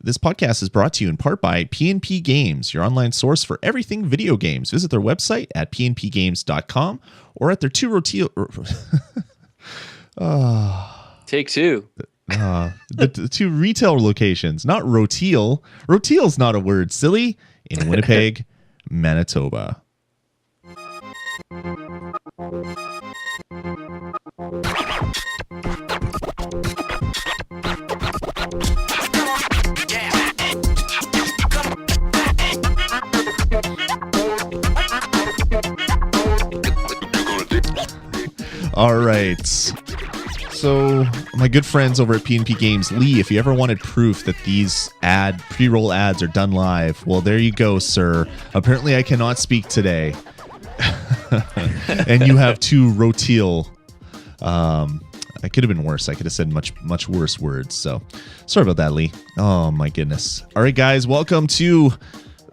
This podcast is brought to you in part by PNP Games, your online source for everything video games. Visit their website at pnpgames.com or at their Take two. the two retail locations, not Roteal. Roteal's not a word, silly, in Winnipeg, Manitoba. All right. So my good friends over at PNP Games, Lee, if you ever wanted proof that these pre-roll ads are done live, well, there you go, sir. Apparently I cannot speak today. And you have two Roteal. I could have been worse. I could have said much worse words. So sorry about that, Lee. Oh my goodness. All right, guys, welcome to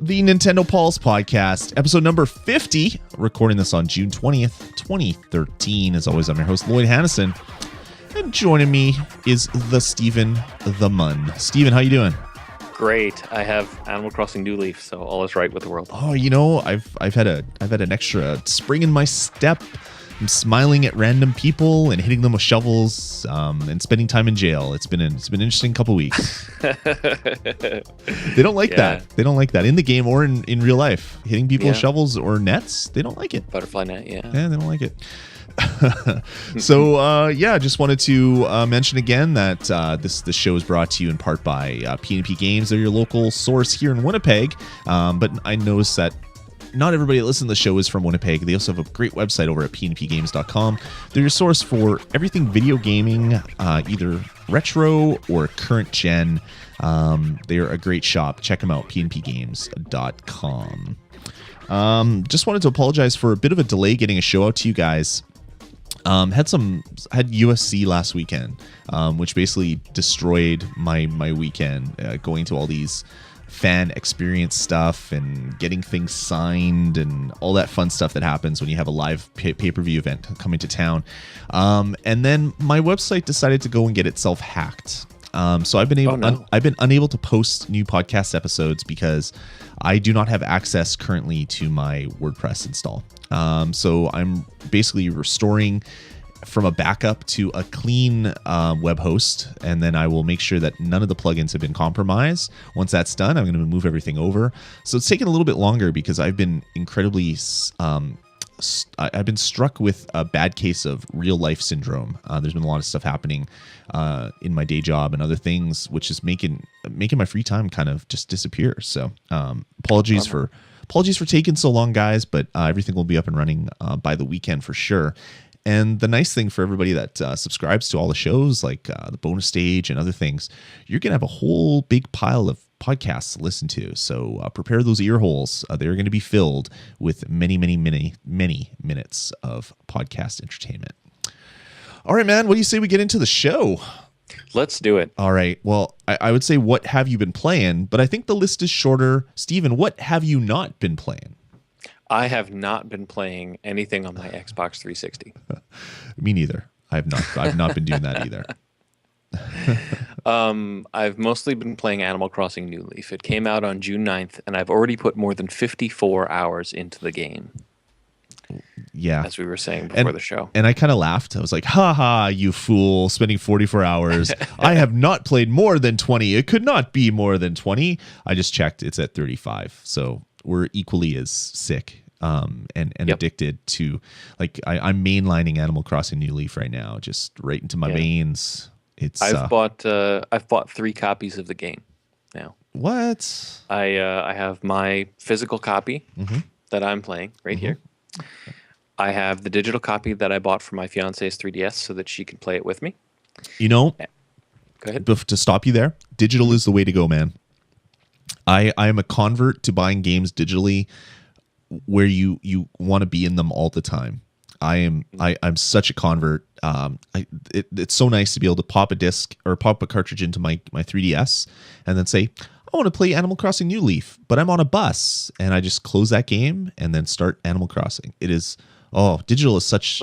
the Nintendo Pulse podcast, episode number 50. Recording this on June 20th, 2013. As always, I'm your host, Lloyd Hannison. And joining me is the Stephen the Mun. Stephen, how you doing? Great. I have Animal Crossing New Leaf, so all is right with the world. Oh, you know, I've had an extra spring in my step. I'm smiling at random people and hitting them with shovels, and spending time in jail. It's been an interesting couple weeks. They don't like that. They don't like that in the game or in real life. Hitting people with shovels or nets, they don't like it. Butterfly net, yeah. Yeah, they don't like it. So, just wanted to mention again that this show is brought to you in part by PNP Games. They're your local source here in Winnipeg, but I noticed that not everybody that listens to the show is from Winnipeg. They also have a great website over at pnpgames.com. They're your source for everything video gaming, either retro or current gen. They're a great shop. Check them out, pnpgames.com. Just wanted to apologize for a bit of a delay getting a show out to you guys. Had UFC last weekend, which basically destroyed my weekend, going to all these fan experience stuff and getting things signed and all that fun stuff that happens when you have a live pay-per-view event coming to town. And then my website decided to go and get itself hacked. So I've been unable to post new podcast episodes because I do not have access currently to my WordPress install. So I'm basically restoring from a backup to a clean web host, and then I will make sure that none of the plugins have been compromised. Once that's done, I'm going to move everything over. So it's taken a little bit longer because I've been incredibly I've been struck with a bad case of real life syndrome. There's been a lot of stuff happening in my day job and other things, which is making my free time kind of just disappear. So apologies for taking so long, guys, but everything will be up and running by the weekend for sure. And the nice thing for everybody that subscribes to all the shows, like the bonus stage and other things, you're going to have a whole big pile of podcasts to listen to. So prepare those ear holes. They're going to be filled with many, many, many, many minutes of podcast entertainment. All right, man, what do you say we get into the show? Let's do it. All right. Well, I would say, what have you been playing? But I think the list is shorter. Steven, what have you not been playing? I have not been playing anything on my Xbox 360. Me neither. I've not been doing that either. I've mostly been playing Animal Crossing New Leaf. It came out on June 9th, and I've already put more than 54 hours into the game. Yeah. As we were saying before the show. And I kind of laughed. I was like, ha ha, you fool, spending 44 hours. I have not played more than 20. It could not be more than 20. I just checked. It's at 35. So we're equally as sick and addicted to, like, I'm mainlining Animal Crossing New Leaf right now, just right into my veins. I've bought 3 copies of the game now. What? I have my physical copy that I'm playing right here. I have the digital copy that I bought for my fiance's 3DS so that she can play it with me. You know, go ahead. To stop you there, digital is the way to go, man. I am a convert to buying games digitally where you want to be in them all the time. I'm such a convert. It's so nice to be able to pop a disc or pop a cartridge into my 3DS and then say, I want to play Animal Crossing New Leaf, but I'm on a bus, and I just close that game and then start Animal Crossing. It is digital is such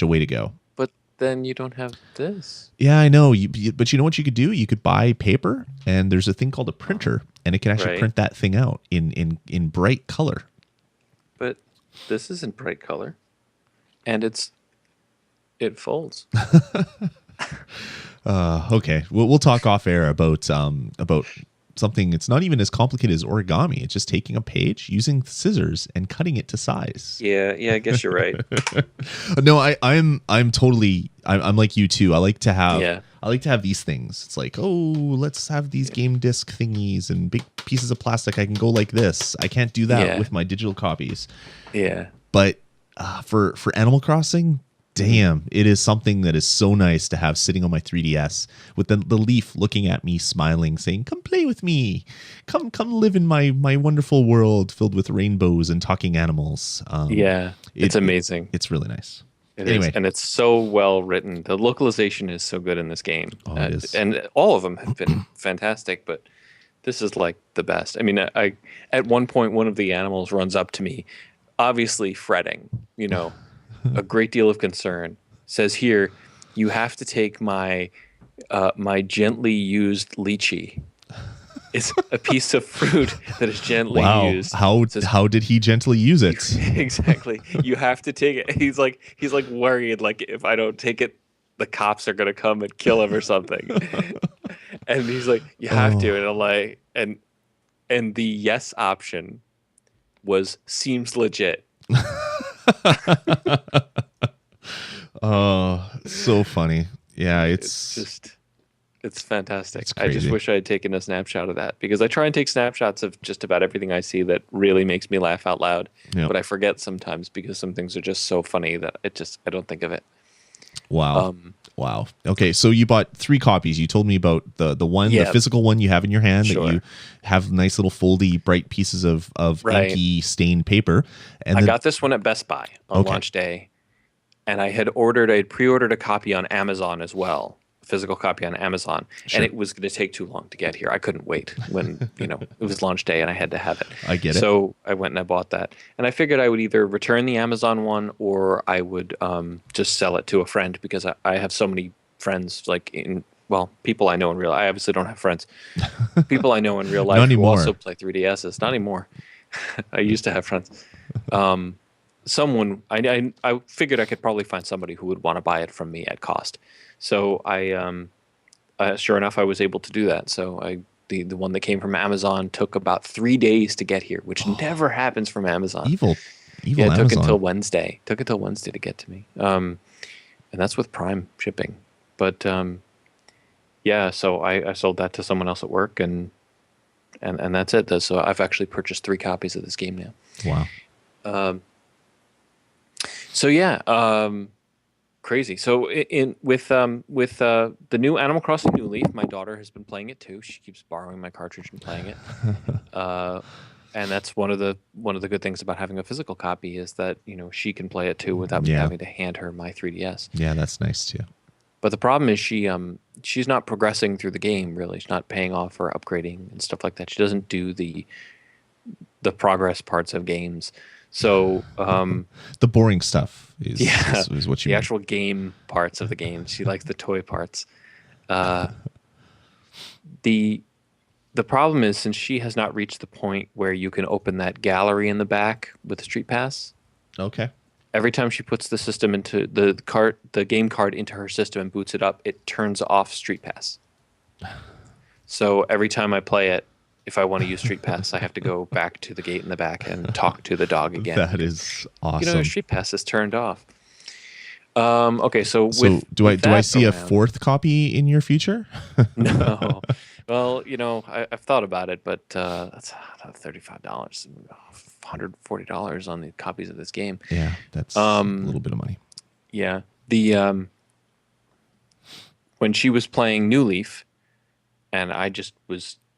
a way to go. But then you don't have this. Yeah, I know. But you know what you could do? You could buy paper, and there's a thing called a printer, and it can actually Right. print that thing out in bright color. But this isn't bright color, and it folds. Okay, we'll talk off air about something. It's not even as complicated as origami. It's just taking a page, using scissors, and cutting it to size. Yeah, I guess you're right. No, I'm totally. I'm like you too. I like to have. Yeah. I like to have these things. It's like, oh, let's have these game disc thingies and big pieces of plastic. I can go like this. I can't do that with my digital copies. Yeah. But for Animal Crossing, damn, it is something that is so nice to have sitting on my 3DS with the leaf looking at me, smiling, saying, "Come play with me. Come live in my wonderful world filled with rainbows and talking animals." It's amazing. It's really nice. Anyway, and it's so well written. The localization is so good in this game. It is. And all of them have been fantastic, but this is like the best. I mean, I at one point one of the animals runs up to me, obviously fretting, a great deal of concern. Says here, you have to take my gently used lychee. It's a piece of fruit that is gently used. How did he gently use it? Exactly. You have to take it. He's like worried, like if I don't take it, the cops are gonna come and kill him or something. And he's like, you have to. And I'm like, and the yes option seems legit. Oh, so funny. Yeah, It's fantastic. It's I just crazy. wish I had taken a snapshot of that, because I try and take snapshots of just about everything I see that really makes me laugh out loud. Yeah. But I forget sometimes because some things are just so funny that I don't think of it. Wow. Wow. Okay, so you bought 3 copies. You told me about the Yeah. physical one you have in your hand that Sure. you have nice little foldy, bright pieces of Right. inky stained paper. And I then, got this one at Best Buy on Okay. launch day, and I pre-ordered a copy on Amazon as well, a physical copy on Amazon, Sure. and it was going to take too long to get here. I couldn't wait when it was launch day and I had to have it. I get it. So I went and I bought that, and I figured I would either return the Amazon one or I would just sell it to a friend, because I have so many friends, people I know in real life. I obviously don't have friends. People I know in real life Not who anymore. also play 3DSs. Not anymore. I used to have friends. Someone I figured I could probably find somebody who would want to buy it from me at cost. So sure enough, I was able to do that. So the one that came from Amazon took about 3 days to get here, which never happens from Amazon. evil Yeah, it Amazon. took until Wednesday. To get to me. And that's with Prime shipping. But so I sold that to someone else at work, and that's it. So I've actually purchased 3 copies of this game now. Wow. So yeah, crazy. So with the new Animal Crossing New Leaf, my daughter has been playing it too. She keeps borrowing my cartridge and playing it. And that's one of the good things about having a physical copy, is that she can play it too without me having to hand her my 3DS. Yeah, that's nice too. But the problem is she's not progressing through the game really. She's not paying off or upgrading and stuff like that. She doesn't do the progress parts of games. So The boring stuff is what you the mean. actual game parts of the game. She likes the toy parts. The problem is, since she has not reached the point where you can open that gallery in the back with the Street Pass, Okay. every time she puts the system into the game card into her system and boots it up, it turns off Street Pass. So every time I play it, if I want to use Street Pass, I have to go back to the gate in the back and talk to the dog again. That is awesome. Street Pass is turned off. Okay, so do I that see a around- 4th copy in your future? No. Well, I've thought about it, but that's $35, $140 on the copies of this game. Yeah, that's a little bit of money. Yeah. The when she was playing New Leaf, and I just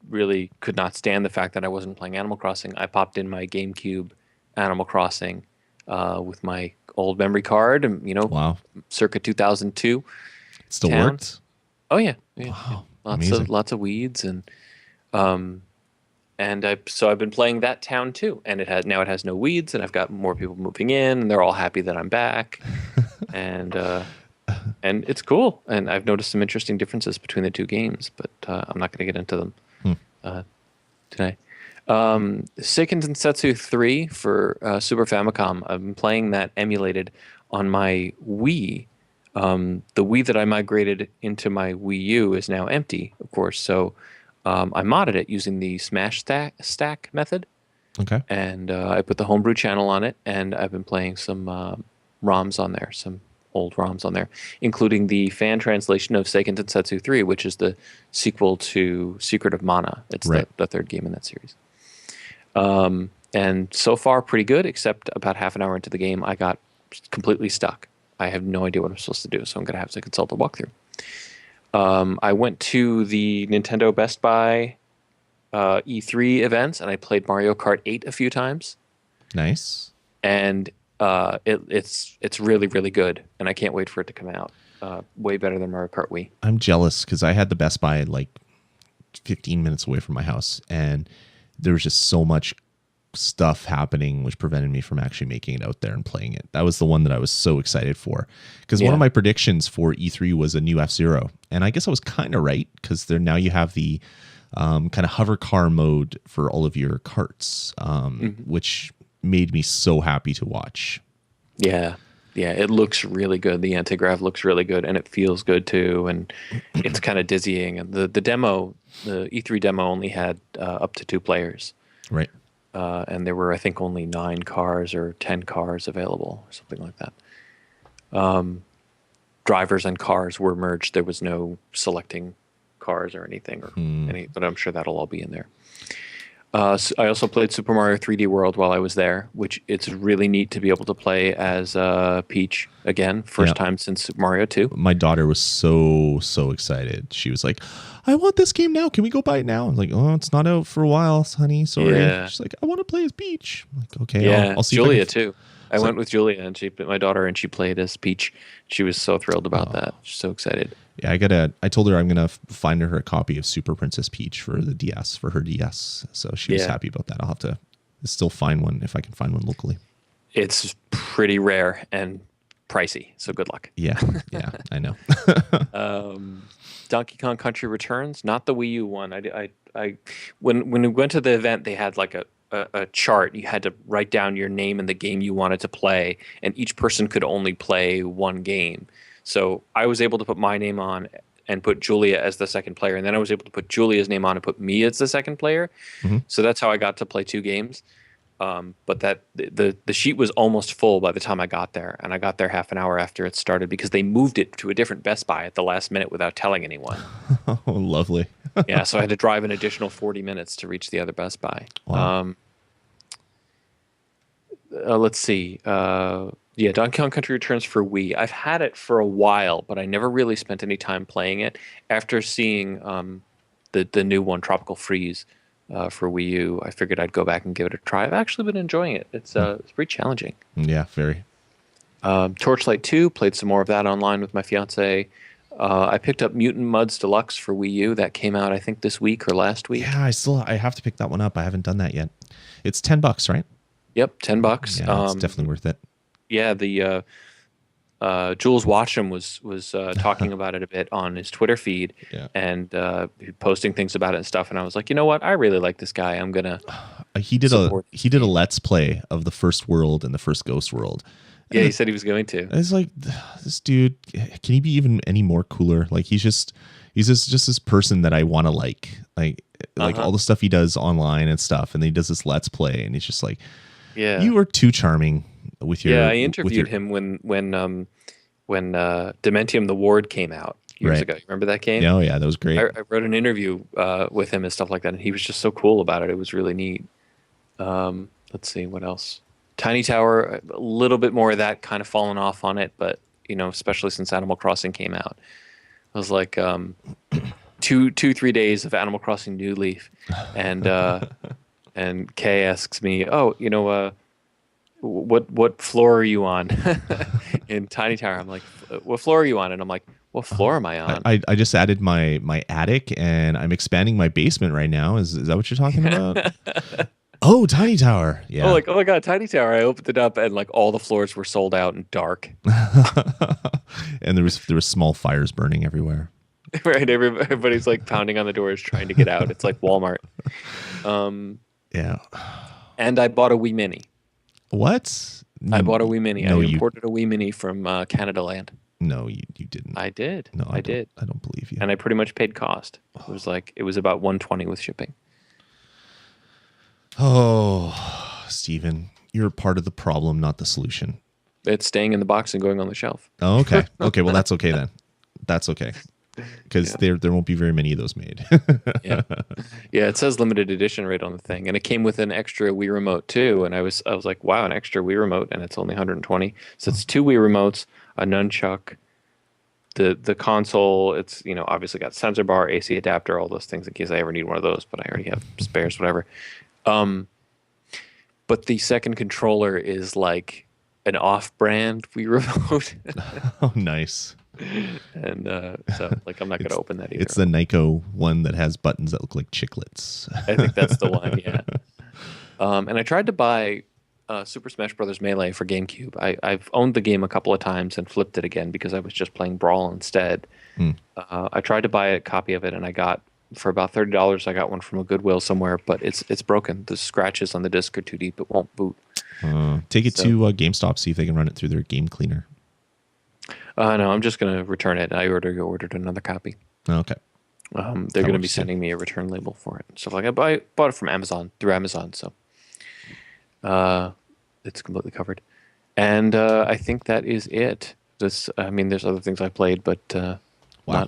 really could not stand the fact that I wasn't playing Animal Crossing, I popped in my GameCube Animal Crossing with my old memory card, and Wow. circa 2002. It still Town. worked? Oh yeah, Wow, Lots amazing. lots of weeds, and I've been playing that town too, and it has no weeds, and I've got more people moving in, and they're all happy that I'm back, and and it's cool. And I've noticed some interesting differences between the two games, but I'm not going to get into them today. Seiken Densetsu 3 for Super Famicom. I've been playing that emulated on my Wii. The Wii that I migrated into my Wii U is now empty, of course. So I modded it using the Smash Stack method. Okay. And I put the homebrew channel on it, and I've been playing some ROMs on there, some old ROMs on there, including the fan translation of Seiken Densetsu 3, which is the sequel to Secret of Mana. It's the third game in that series. And so far, pretty good, except about half an hour into the game, I got completely stuck. I have no idea what I'm supposed to do, so I'm going to have to consult a walkthrough. I went to the Nintendo Best Buy E3 events, and I played Mario Kart 8 a few times. Nice. And it's really, really good, and I can't wait for it to come out. Way better than Mario Kart Wii. I'm jealous because I had the Best Buy like 15 minutes away from my house, and there was just so much stuff happening which prevented me from actually making it out there and playing it. That was the one that I was so excited for, because one of my predictions for E3 was a new F-Zero, and I guess I was kind of right, because there now you have the kind of hover car mode for all of your carts, which made me so happy to watch. Yeah, it looks really good. The anti-grav looks really good, and it feels good too, and it's kind of dizzying. And the demo, the E3 demo only had up to 2 players. Right. And there were, I think, only 9 cars or 10 cars available, or something like that. Drivers and cars were merged. There was no selecting cars or anything, but I'm sure that'll all be in there. So I also played Super Mario 3D World while I was there, which it's really neat to be able to play as Peach again. First time since Super Mario 2. My daughter was so excited. She was like, I want this game now. Can we go buy it now? I'm like, oh, it's not out for a while, honey. Sorry. Yeah. She's like, I want to play as Peach. I'm like, okay, yeah, I'll see. Julia too. I went with Julia, and my daughter, and she played as Peach. She was so thrilled about that. She's so excited. Yeah, I told her I'm gonna find her a copy of Super Princess Peach for the DS, for her DS. So she was happy about that. I'll have to still find one if I can find one locally. It's pretty rare and pricey, so good luck. Yeah, I know. Donkey Kong Country Returns, not the Wii U one. When we went to the event, they had like a chart. You had to write down your name and the game you wanted to play, and each person could only play one game. So I was able to put my name on and put Julia as the second player, and then I was able to put Julia's name on and put me as the second player. So that's how I got to play 2 games. But the sheet was almost full by the time I got there, and I got there half an hour after it started because they moved it to a different Best Buy at the last minute without telling anyone. Oh, lovely. Yeah, so I had to drive an additional 40 minutes to reach the other Best Buy. Wow. Let's see. Donkey Kong Country Returns for Wii. I've had it for a while, but I never really spent any time playing it. After seeing the new one, Tropical Freeze, for Wii U, I figured I'd go back and give it a try. I've actually been enjoying it. It's pretty challenging. Yeah, very. Torchlight 2, played some more of that online with my fiance. I picked up Mutant Mudds Deluxe for Wii U. That came out, I think, this week or last week. Yeah, I have to pick that one up. I haven't done that yet. It's $10, right? Yep, $10. Yeah, it's definitely worth it. Yeah, the Jules Watcham was talking about it a bit on his Twitter feed, and posting things about it and stuff. And I was like, you know what? I really like this guy. I'm gonna. He did a Let's Play of the first world and the first Ghost World. Yeah, he said he was going to. It's like, this dude, can he be even any more cooler? Like he's just this person that I want to like all the stuff he does online and stuff, and then he does this Let's Play, and he's just like, you are too charming. With your, I interviewed him when Dementium the Ward came out years ago. You remember that game? Oh yeah, that was great. I wrote an interview with him and stuff like that, and he was just so cool about it. It was really neat. Let's see what else. Tiny Tower, a little bit more of that, kind of fallen off on it, but especially since Animal Crossing came out, it was like 3 days of Animal Crossing New Leaf, and and Kay asks me, what floor are you on in Tiny Tower? I'm like, what floor are you on? And I'm like, what floor am I on? I just added my attic, and I'm expanding my basement right now. Is that what you're talking about? Oh, Tiny Tower. Yeah. Oh, like, oh my God, Tiny Tower. I opened it up and like all the floors were sold out and dark. And there was small fires burning everywhere. Right. Everybody's like pounding on the doors trying to get out. It's like Walmart. Yeah. And I bought a Wii Mini. What? I bought a Wii Mini. No, I imported a Wii Mini from Canada Land. No, you didn't. I did. No, I did. I don't believe you. And I pretty much paid cost. It was about $120 with shipping. Oh, Steven, you're part of the problem, not the solution. It's staying in the box and going on the shelf. Oh, okay. Okay, well that's okay then. That's okay. Because there won't be very many of those made. Yeah. Yeah, it says limited edition right on the thing. And it came with an extra Wii remote too. And I was like, wow, an extra Wii remote, and it's only 120. So it's 2 Wii remotes, a nunchuck, the console. It's, obviously got sensor bar, AC adapter, all those things in case I ever need one of those, but I already have spares, whatever. But the second controller is like an off-brand Wii remote. Oh, nice. And so like I'm not going to open that either. It's the Nyko one that has buttons that look like chiclets. I think that's the one, yeah. And I tried to buy Super Smash Bros. Melee for GameCube. I've owned the game a couple of times and flipped it again because I was just playing Brawl instead. I tried to buy a copy of it, and I got, for about $30, I got one from a Goodwill somewhere, but it's broken. The scratches on the disc are too deep. It won't boot. Take it to GameStop, see if they can run it through their game cleaner. No, I'm just going to return it. I ordered another copy. Okay. They're going to be sending me a return label for it. So like I bought it from Amazon, through Amazon, so it's completely covered. And I think that is it. There's other things I played, but wow.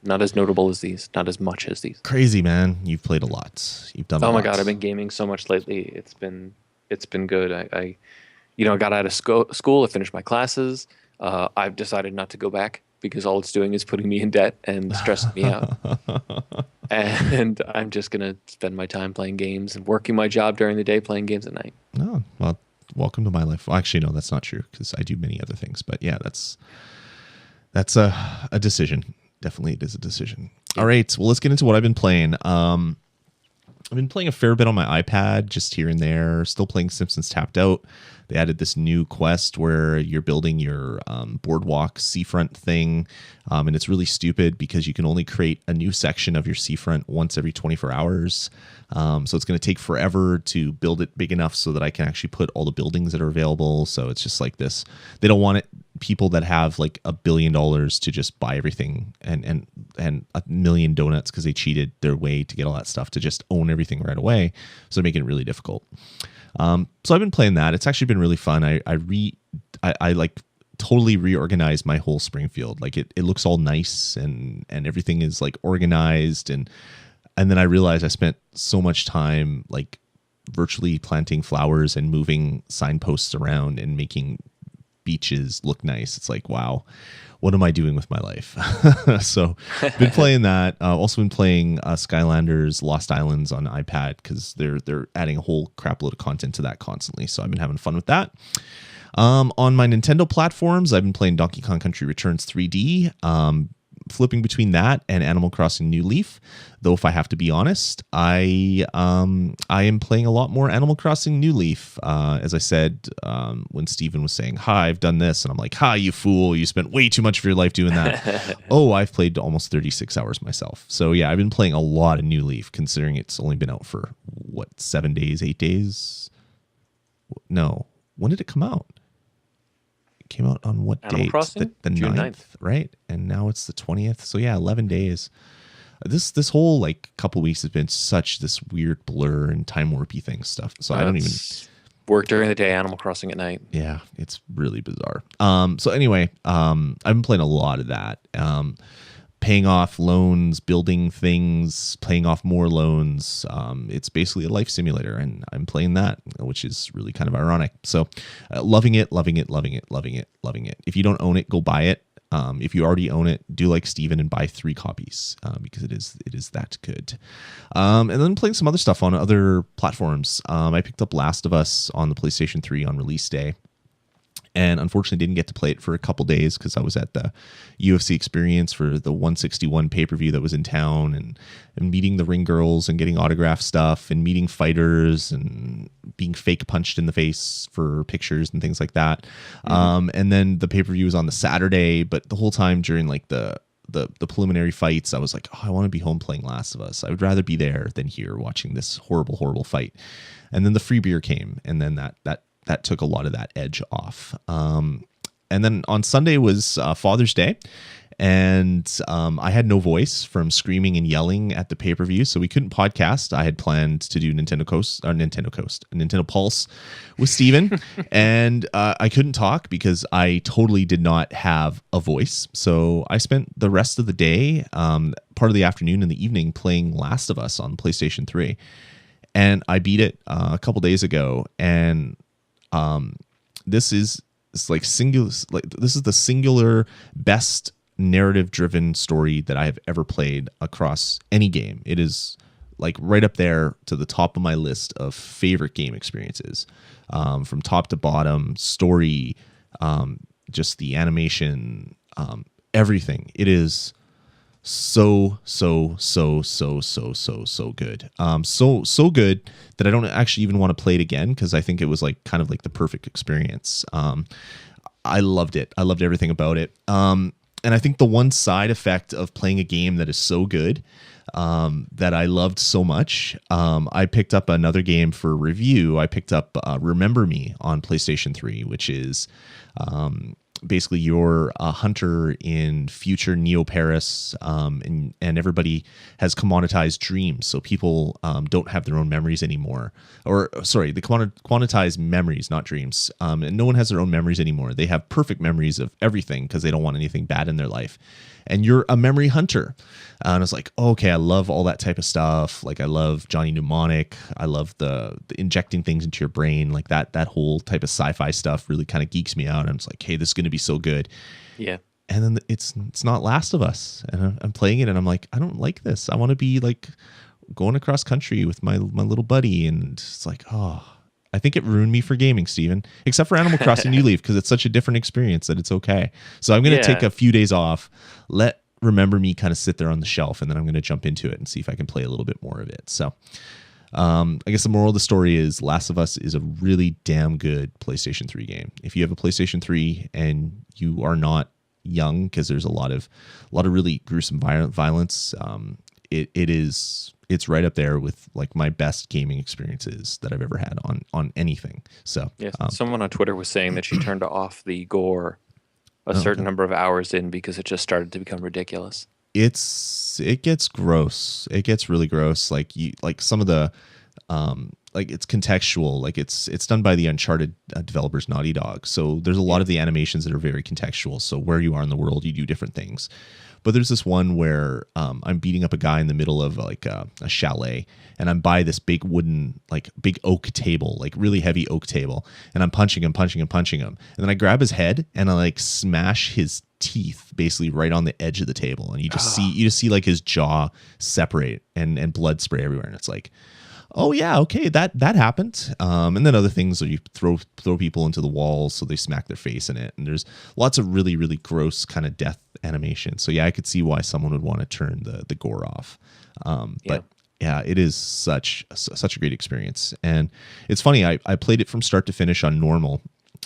Not as notable as these, not as much as these. Crazy, man. You've played a lot. You've done a lot. Oh my God, I've been gaming so much lately. It's been good. I got out of school. I finished my classes. I've decided not to go back because all it's doing is putting me in debt and stressing me out. And I'm just going to spend my time playing games and working my job during the day, playing games at night. Oh, well, welcome to my life. Well, actually, no, that's not true because I do many other things. But yeah, that's a decision. Definitely, it is a decision. Yeah. All right, well, let's get into what I've been playing. I've been playing a fair bit on my iPad, just here and there. Still playing Simpsons Tapped Out. They added this new quest where you're building your boardwalk seafront thing. And it's really stupid because you can only create a new section of your seafront once every 24 hours. So it's going to take forever to build it big enough so that I can actually put all the buildings that are available. So it's just like this. They don't want people that have like $1 billion to just buy everything and a million donuts because they cheated their way to get all that stuff to just own everything right away. So they're making it really difficult. So I've been playing that. It's actually been really fun. I like totally reorganized my whole Springfield. Like it looks all nice and everything is like organized. And then I realized I spent so much time like virtually planting flowers and moving signposts around and making beaches look nice. It's like, wow, what am I doing with my life? So been playing that. Also been playing Skylanders Lost Islands on iPad because they're adding a whole crap load of content to that constantly. So I've been having fun with that. On my Nintendo platforms, I've been playing Donkey Kong Country Returns 3D. Flipping between that and Animal Crossing New Leaf, though if I have to be honest, I am playing a lot more Animal Crossing New Leaf. As I said, when Steven was saying, "Hi, I've done this," and I'm like, "Hi, you fool! You spent way too much of your life doing that." Oh, I've played almost 36 hours myself. So yeah, I've been playing a lot of New Leaf, considering it's only been out for 7 days, 8 days? No, when did it come out? Came out on what Animal date? Crossing? The June 9th, right? And now it's the 20th. So yeah, 11 days. This whole like couple weeks has been such this weird blur and time warpy thing stuff. So I don't even work during the day, Animal Crossing at night. Yeah, it's really bizarre. So anyway, I've been playing a lot of that. Paying off loans, building things, paying off more loans. It's basically a life simulator, and I'm playing that, which is really kind of ironic. So loving it. If you don't own it, go buy it. If you already own it, do like Steven and buy 3 copies because it is that good. And then playing some other stuff on other platforms. I picked up Last of Us on the PlayStation 3 on release day. And unfortunately didn't get to play it for a couple days because I was at the UFC experience for the 161 pay-per-view that was in town, and meeting the ring girls and getting autograph stuff and meeting fighters and being fake punched in the face for pictures and things like that. And then the pay-per-view was on the Saturday, but the whole time during like the preliminary fights, I was like, oh, I want to be home playing Last of Us. I would rather be there than here watching this horrible fight. And then the free beer came, and then that took a lot of that edge off. And then on Sunday was Father's Day, and I had no voice from screaming and yelling at the pay-per-view, so we couldn't podcast. I had planned to do Nintendo Pulse with Steven, and I couldn't talk because I totally did not have a voice. So I spent the rest of the day, part of the afternoon and the evening, playing Last of Us on PlayStation 3. And I beat it a couple days ago, and this is the singular best narrative-driven story that I have ever played across any game. It is like right up there to the top of my list of favorite game experiences, from top to bottom, story, just the animation, everything. It is so good. So good that I don't actually even want to play it again, because I think it was like kind of like the perfect experience. I loved it. I loved everything about it. And I think the one side effect of playing a game that is so good, that I loved so much, I picked up another game for review. I picked up Remember Me on PlayStation 3, which is basically you're a hunter in future Neo-Paris, and everybody has commoditized dreams. So people don't have their own memories anymore. Or, sorry, they quantize memories, not dreams. And no one has their own memories anymore. They have perfect memories of everything because they don't want anything bad in their life. And you're a memory hunter. And I was like, okay, I love all that type of stuff. Like, I love Johnny Mnemonic. I love the injecting things into your brain. Like that whole type of sci-fi stuff really kind of geeks me out. And it's like, hey, this is going to be so good. Yeah. And then it's not Last of Us. And I'm playing it and I'm like, I don't like this. I want to be like going across country with my little buddy. And it's like, oh, I think it ruined me for gaming, Steven. Except for Animal Crossing New Leaf, because it's such a different experience that it's okay. So I'm going to take a few days off, let Remember Me kind of sit there on the shelf, and then I'm going to jump into it and see if I can play a little bit more of it. So I guess the moral of the story is Last of Us is a really damn good PlayStation 3 game. If you have a PlayStation 3 and you are not young, because there's a lot of really gruesome violence, it's right up there with like my best gaming experiences that I've ever had on anything. So yes, someone on Twitter was saying that she turned off the gore a certain number of hours in because it just started to become ridiculous. It gets gross. It gets really gross. Like some of the like it's contextual. Like it's done by the Uncharted developers, Naughty Dog. So there's a lot of the animations that are very contextual. So where you are in the world, you do different things. But there's this one where I'm beating up a guy in the middle of like a chalet, and I'm by this big wooden, like big oak table, like really heavy oak table, and I'm punching him. And then I grab his head and I like smash his teeth basically right on the edge of the table, and you just see like his jaw separate and blood spray everywhere, and it's like, oh yeah, okay, that happened. And then other things are you throw people into the walls so they smack their face in it, and there's lots of really, really gross kind of death animation. So yeah, I could see why someone would want to turn the gore off. But yeah, it is such a great experience. And it's funny, I played it from start to finish on normal.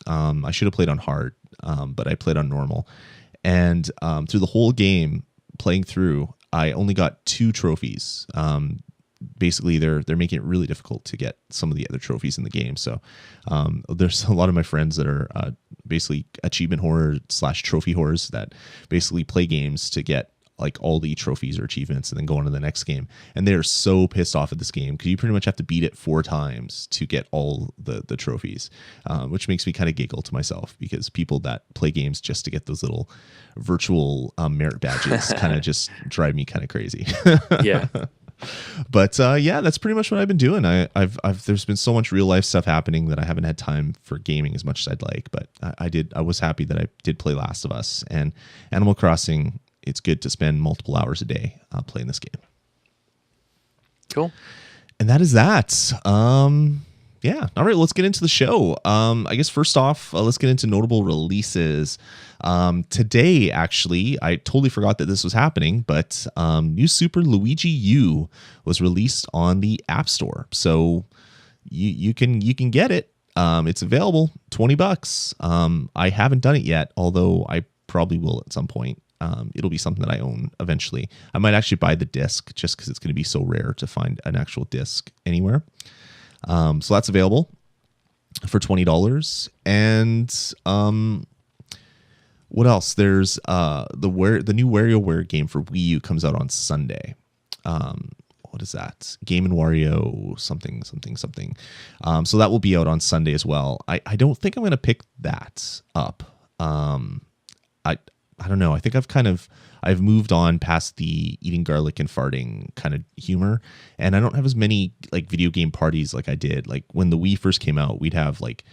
I should have played on hard, but I played on normal. And through the whole game, playing through, I only got 2 trophies. Basically they're making it really difficult to get some of the other trophies in the game. So there's a lot of my friends that are basically achievement horror / trophy whores that basically play games to get like all the trophies or achievements and then go on to the next game. And they're so pissed off at this game because you pretty much have to beat it 4 times to get all the trophies, which makes me kind of giggle to myself, because people that play games just to get those little virtual merit badges kind of just drive me kind of crazy. Yeah. But yeah, that's pretty much what I've been doing. I've there's been so much real life stuff happening that I haven't had time for gaming as much as I'd like. But I was happy that I did play Last of Us and Animal Crossing. It's good to spend multiple hours a day playing this game. Cool. And that is that. Yeah. All right. Let's get into the show. I guess first off, let's get into notable releases. Today, actually, I totally forgot that this was happening, but New Super Luigi U was released on the App Store, so you can get it. It's available, $20. I haven't done it yet, although I probably will at some point. It'll be something that I own eventually. I might actually buy the disc just because it's going to be so rare to find an actual disc anywhere. So that's available for $20. And what else? There's the new WarioWare game for Wii U comes out on Sunday. What is that? Game and Wario something. So that will be out on Sunday as well. I don't think I'm going to pick that up. I don't know. I think I've moved on past the eating garlic and farting kind of humor, and I don't have as many like video game parties like I did. Like when the Wii first came out, we'd have like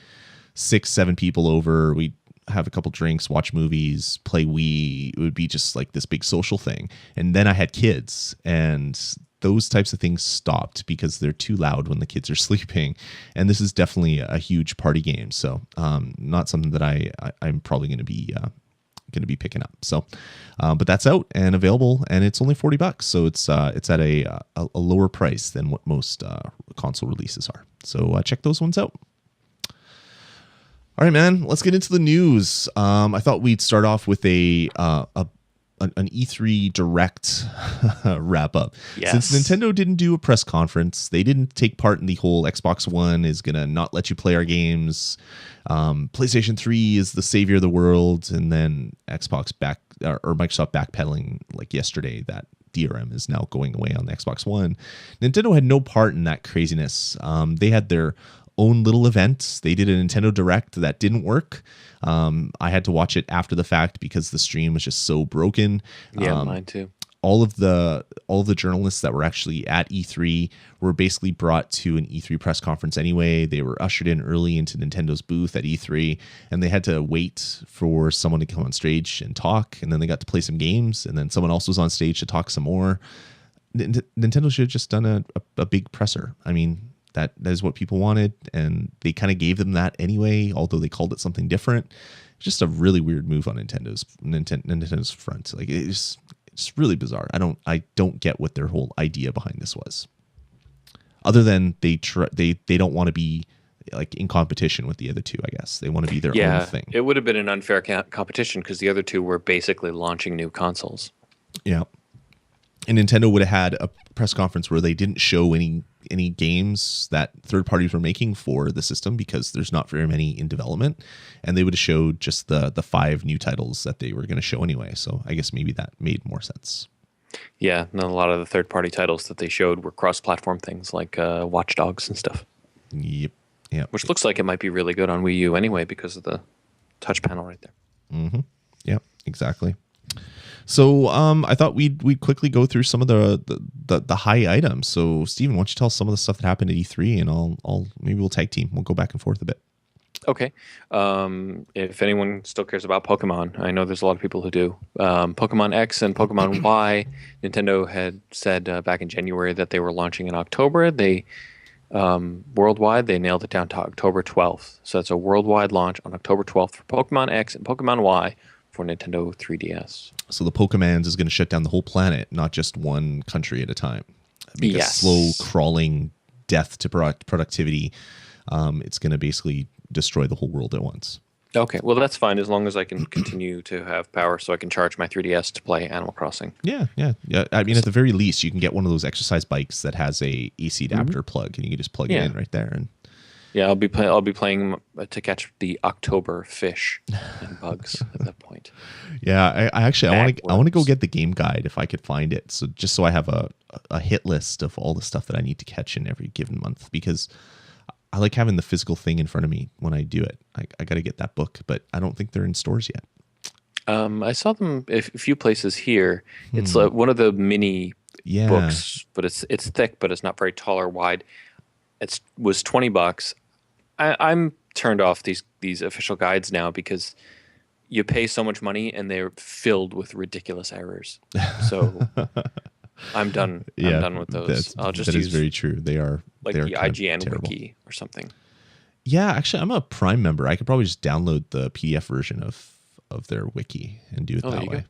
6-7 people over. We'd have a couple drinks, watch movies, play Wii. It would be just like this big social thing. And then I had kids, and those types of things stopped because they're too loud when the kids are sleeping. And this is definitely a huge party game. So not something that I'm probably going to be picking up. So, but that's out and available, and it's only $40. So it's at a lower price than what most console releases are. So check those ones out. All right, man, let's get into the news. I thought we'd start off with an E3 Direct wrap up. Yes. Since Nintendo didn't do a press conference, they didn't take part in the whole Xbox One is going to not let you play our games. PlayStation 3 is the savior of the world. And then Microsoft backpedaling like yesterday that DRM is now going away on the Xbox One. Nintendo had no part in that craziness. They had their own little event. They did a Nintendo Direct that didn't work. I had to watch it after the fact because the stream was just so broken. Yeah, mine too. All of the journalists that were actually at E3 were basically brought to an E3 press conference anyway. They were ushered in early into Nintendo's booth at E3, and they had to wait for someone to come on stage and talk, and then they got to play some games, and then someone else was on stage to talk some more. Nintendo should have just done a big presser. I mean, that is what people wanted, and they kind of gave them that anyway, although they called it something different. Just a really weird move on Nintendo's front. Like it's really bizarre. I don't get what their whole idea behind this was. Other than they don't want to be like in competition with the other two, I guess. They want to be their own thing. It would have been an unfair competition because the other two were basically launching new consoles. Yeah. And Nintendo would have had a press conference where they didn't show any games that third parties were making for the system because there's not very many in development, and they would have showed just the 5 new titles that they were going to show anyway. So I guess maybe that made more sense. Yeah, and a lot of the third party titles that they showed were cross-platform things like Watch Dogs and stuff. Yep. Which looks like it might be really good on Wii U anyway because of the touch panel right there. Mm-hmm. Yep, exactly. So I thought we'd quickly go through some of the high items. So Steven, why don't you tell us some of the stuff that happened at E3, and I'll maybe we'll tag team. We'll go back and forth a bit. Okay. If anyone still cares about Pokemon, I know there's a lot of people who do. Pokemon X and Pokemon Y, Nintendo had said back in January that they were launching in October. They worldwide, they nailed it down to October 12th. So it's a worldwide launch on October 12th for Pokemon X and Pokemon Y for Nintendo 3DS. So the Pokemans is going to shut down the whole planet, not just one country at a time. Because slow crawling death to productivity, it's going to basically destroy the whole world at once. Okay, well that's fine as long as I can continue to have power so I can charge my 3DS to play Animal Crossing. Yeah. I mean, at the very least, you can get one of those exercise bikes that has a AC adapter plug, and you can just plug it in right there. And yeah, I'll be playing to catch the October fish and bugs at that point. Yeah, I want to go get the game guide if I could find it. So just so I have a hit list of all the stuff that I need to catch in every given month, because I like having the physical thing in front of me when I do it. I got to get that book, but I don't think they're in stores yet. I saw them a few places here. It's one of the mini books, but it's thick, but it's not very tall or wide. It was $20. I'm turned off these official guides now because you pay so much money and they're filled with ridiculous errors. So I'm done. I'm done with those. I'll just use very true. They are like they're the kind of IGN terrible. wiki or something. Yeah, actually, I'm a Prime member. I could probably just download the PDF version of their wiki and do it Oh, there that you way. go.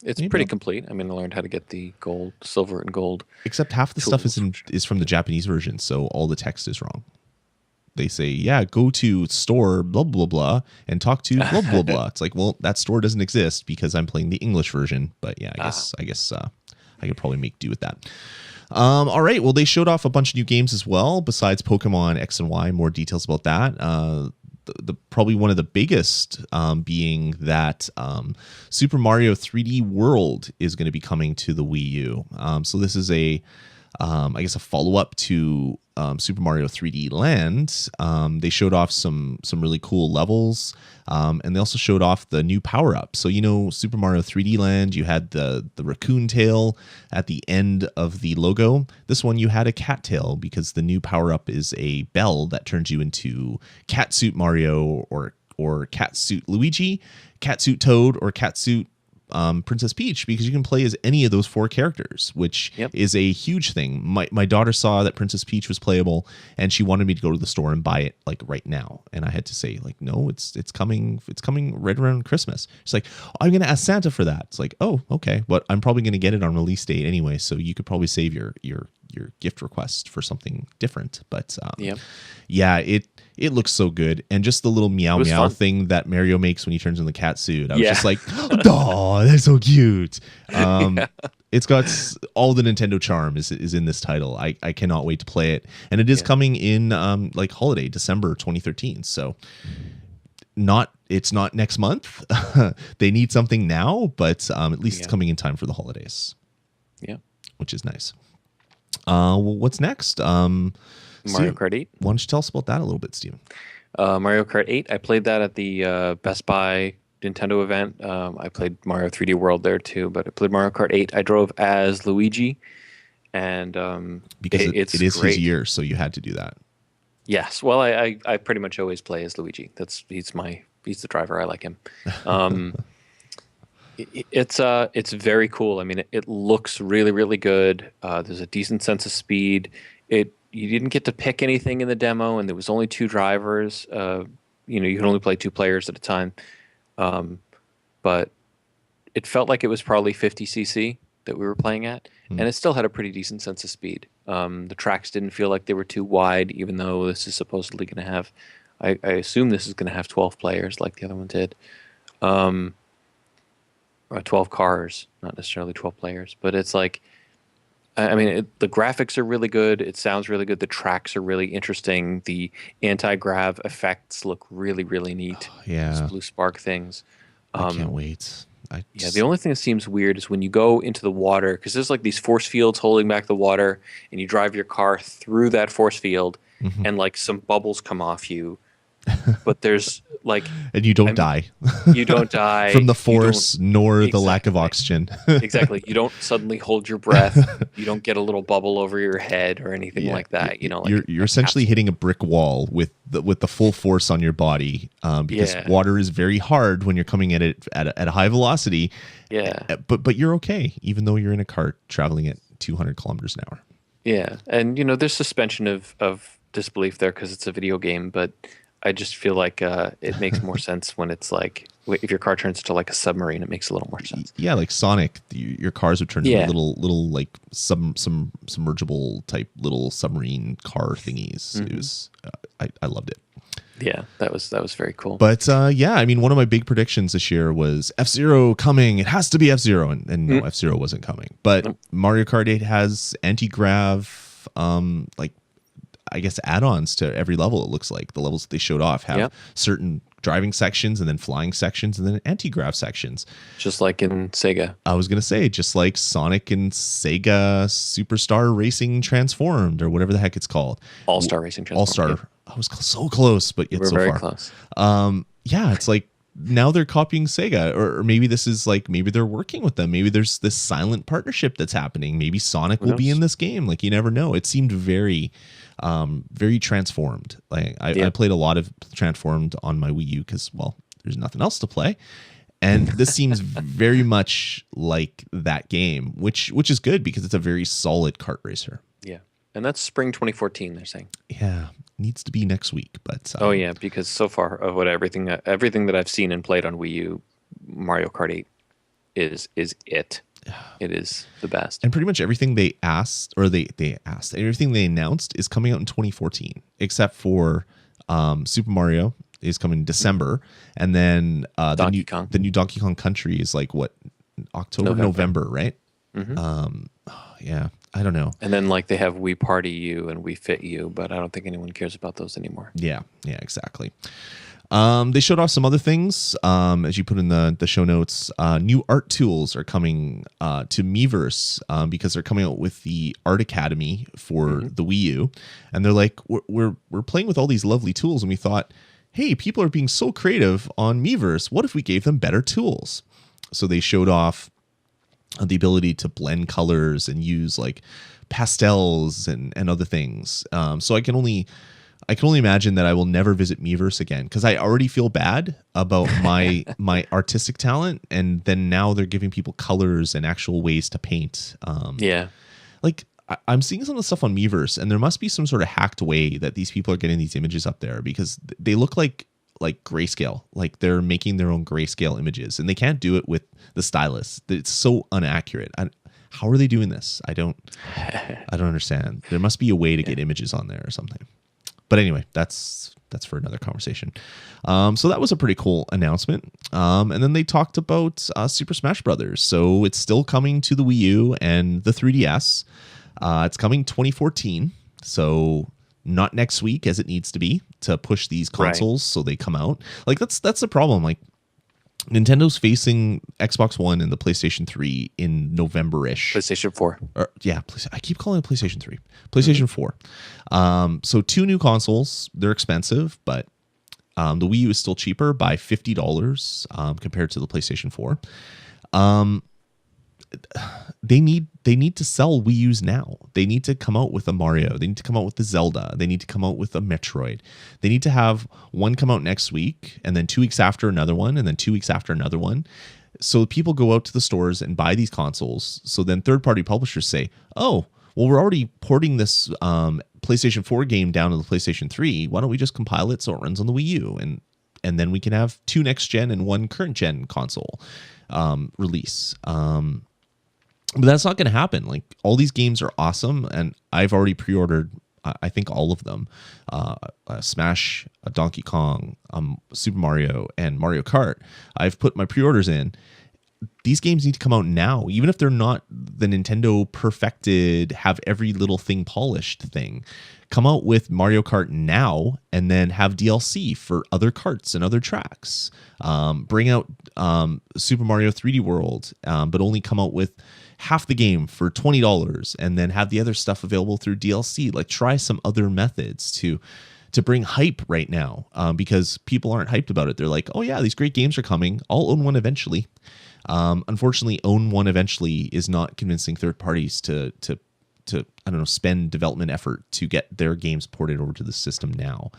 It's Maybe pretty I'll- complete. I mean, I learned how to get the gold, silver, and gold. Except half the stuff tools, is from the Japanese version, so all the text is wrong. They say, yeah, go to store blah blah blah and talk to blah blah blah. It's like, well, that store doesn't exist because I'm playing the English version. But yeah, I guess I could probably make do with that. All right. Well, they showed off a bunch of new games as well, besides Pokemon X and Y. More details about that. The probably one of the biggest being that Super Mario 3D World is going to be coming to the Wii U. So this is I guess a follow up to Super Mario 3D Land. They showed off some really cool levels, and they also showed off the new power up. So Super Mario 3D Land, you had the raccoon tail at the end of the logo. This one you had a cat tail because the new power up is a bell that turns you into Catsuit Mario or Catsuit Luigi, Catsuit Toad, or Catsuit Princess Peach, because you can play as any of those 4 characters, which is a huge thing. My daughter saw that Princess Peach was playable, and she wanted me to go to the store and buy it like right now. And I had to say like, no, it's coming right around Christmas. She's like, oh, I'm gonna ask Santa for that. It's like, oh, okay, but I'm probably gonna get it on release date anyway, so you could probably save your gift request for something different. But yeah, it looks so good, and just the little meow meow thing that Mario makes when he turns in the cat suit. I was just like, oh, that's so cute. It's got all the Nintendo charm is in this title. I cannot wait to play it, and it is coming in like holiday December 2013. So it's not next month. They need something now, but at least it's coming in time for the holidays. Yeah, which is nice. Well, what's next? Mario Kart 8. Why don't you tell us about that a little bit, Steven? Mario Kart 8. I played that at the Best Buy Nintendo event. I played Mario 3D World there too, but I played Mario Kart 8. I drove as Luigi, and because it is great. His year, so you had to do that. Yes. Well, I pretty much always play as Luigi. He's the driver. I like him. It's very cool. I mean, it looks really, really good. There's a decent sense of speed. You didn't get to pick anything in the demo, and there was only 2 drivers. You can only play 2 players at a time. But it felt like it was probably 50cc that we were playing at, and it still had a pretty decent sense of speed. The tracks didn't feel like they were too wide, even though this is supposedly going to have, I assume this is going to have 12 players like the other one did. Or 12 cars, not necessarily 12 players, but it's like, I mean, the graphics are really good. It sounds really good. The tracks are really interesting. The anti-grav effects look really, really neat. Oh, yeah. Those blue spark things. I can't wait. The only thing that seems weird is when you go into the water, because there's like these force fields holding back the water, and you drive your car through that force field, and like some bubbles come off you. But there's like, and you don't die. You don't die from the force nor the lack of oxygen. Exactly. You don't suddenly hold your breath. You don't get a little bubble over your head or anything like that. Like you're essentially hitting a brick wall with the full force on your body, because water is very hard when you're coming at it at a high velocity. Yeah. But you're okay, even though you're in a cart traveling at 200 kilometers an hour. Yeah, and there's suspension of disbelief there because it's a video game, but I just feel like it makes more sense when it's like, if your car turns into like a submarine, it makes a little more sense. Yeah, like Sonic, your cars would turn into little like some submergible type little submarine car thingies. It was I loved it. Yeah, that was very cool. But I mean, one of my big predictions this year was F-Zero coming. It has to be F-Zero, and no, F-Zero wasn't coming. But Mario Kart 8 has anti-grav, like, I guess, add-ons to every level. It looks like the levels that they showed off have certain driving sections and then flying sections and then anti-grav sections. Just like in Sega. I was going to say, just like Sonic and Sega Superstar Racing Transformed, or whatever the heck it's called. All-Star Racing Transformed. All-Star. I was so close, but yet so far. We're very close. Yeah, it's like now they're copying Sega, or maybe this is like, maybe they're working with them. Maybe there's this silent partnership that's happening. Maybe Sonic will be in this game. Like, you never know. It seemed very Transformed. Like I played a lot of Transformed on my Wii U because, well, there's nothing else to play. And this seems very much like that game, which is good because it's a very solid kart racer. Yeah. And that's spring 2014, they're saying. Yeah, needs to be next week, but Oh yeah, because so far of what everything that I've seen and played on Wii U, Mario Kart 8 is it. It is the best. and pretty much everything they asked, or they asked, everything they announced is coming out in 2014, except for Super Mario is coming in December, and then Donkey Kong. the new Donkey Kong Country is like what, October, November, right? Yeah, I don't know. And then like they have Wii Party U and Wii Fit U, but I don't think anyone cares about those anymore. Yeah, exactly. They showed off some other things, as you put in the show notes. New art tools are coming to Miiverse because they're coming out with the Art Academy for the Wii U, and they're like, we're playing with all these lovely tools, and we thought, hey, people are being so creative on Miiverse. What if we gave them better tools? So they showed off the ability to blend colors and use like pastels and other things. So I can only imagine that I will never visit Miiverse again, because I already feel bad about my artistic talent, and then now they're giving people colors and actual ways to paint. Like I'm seeing some of the stuff on Miiverse, and there must be some sort of hacked way that these people are getting these images up there, because they look like grayscale, like they're making their own grayscale images, and they can't do it with the stylus. It's so inaccurate. How are they doing this? I don't understand. There must be a way to get images on there or something. But anyway, that's for another conversation. So that was a pretty cool announcement. And then they talked about Super Smash Brothers. So it's still coming to the Wii U and the 3DS. It's coming 2014. So not next week as it needs to be to push these consoles so they come out. Like that's the problem. Like Nintendo's facing Xbox One and the PlayStation 3 in November-ish. PlayStation 4. I keep calling it PlayStation 3. PlayStation 4. So 2 new consoles. They're expensive, but the Wii U is still cheaper by $50 compared to the PlayStation 4. They need to sell Wii U's now. They need to come out with a Mario. They need to come out with the Zelda. They need to come out with a Metroid. They need to have one come out next week, and then 2 weeks after another one, and then 2 weeks after another one. So people go out to the stores and buy these consoles. So then third-party publishers say, oh, well, we're already porting this PlayStation 4 game down to the PlayStation 3. Why don't we just compile it so it runs on the Wii U? And then we can have 2 next-gen and 1 current-gen console release. But that's not going to happen. Like, all these games are awesome, and I've already pre-ordered, I think, all of them. Smash, Donkey Kong, Super Mario, and Mario Kart. I've put my pre-orders in. These games need to come out now, even if they're not the Nintendo perfected, have every little thing polished thing. Come out with Mario Kart now, and then have DLC for other karts and other tracks. Bring out Super Mario 3D World, but only come out with half the game for $20, and then have the other stuff available through DLC. Like, try some other methods to bring hype right now, because people aren't hyped about it. They're like, oh yeah, these great games are coming. I'll own one eventually. Unfortunately, own one eventually is not convincing third parties to I don't know, spend development effort to get their games ported over to the system now.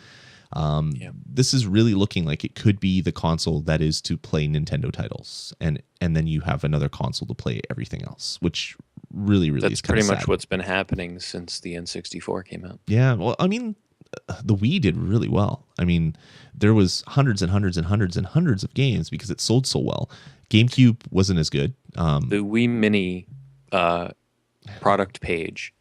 This is really looking like it could be the console that is to play Nintendo titles, and then you have another console to play everything else, which really That's is kind pretty of sad. much what's been happening since the N64 came out. Yeah, well, I mean, the Wii did really well. I mean, there was hundreds and hundreds and hundreds and hundreds of games because it sold so well. GameCube wasn't as good. The Wii Mini product page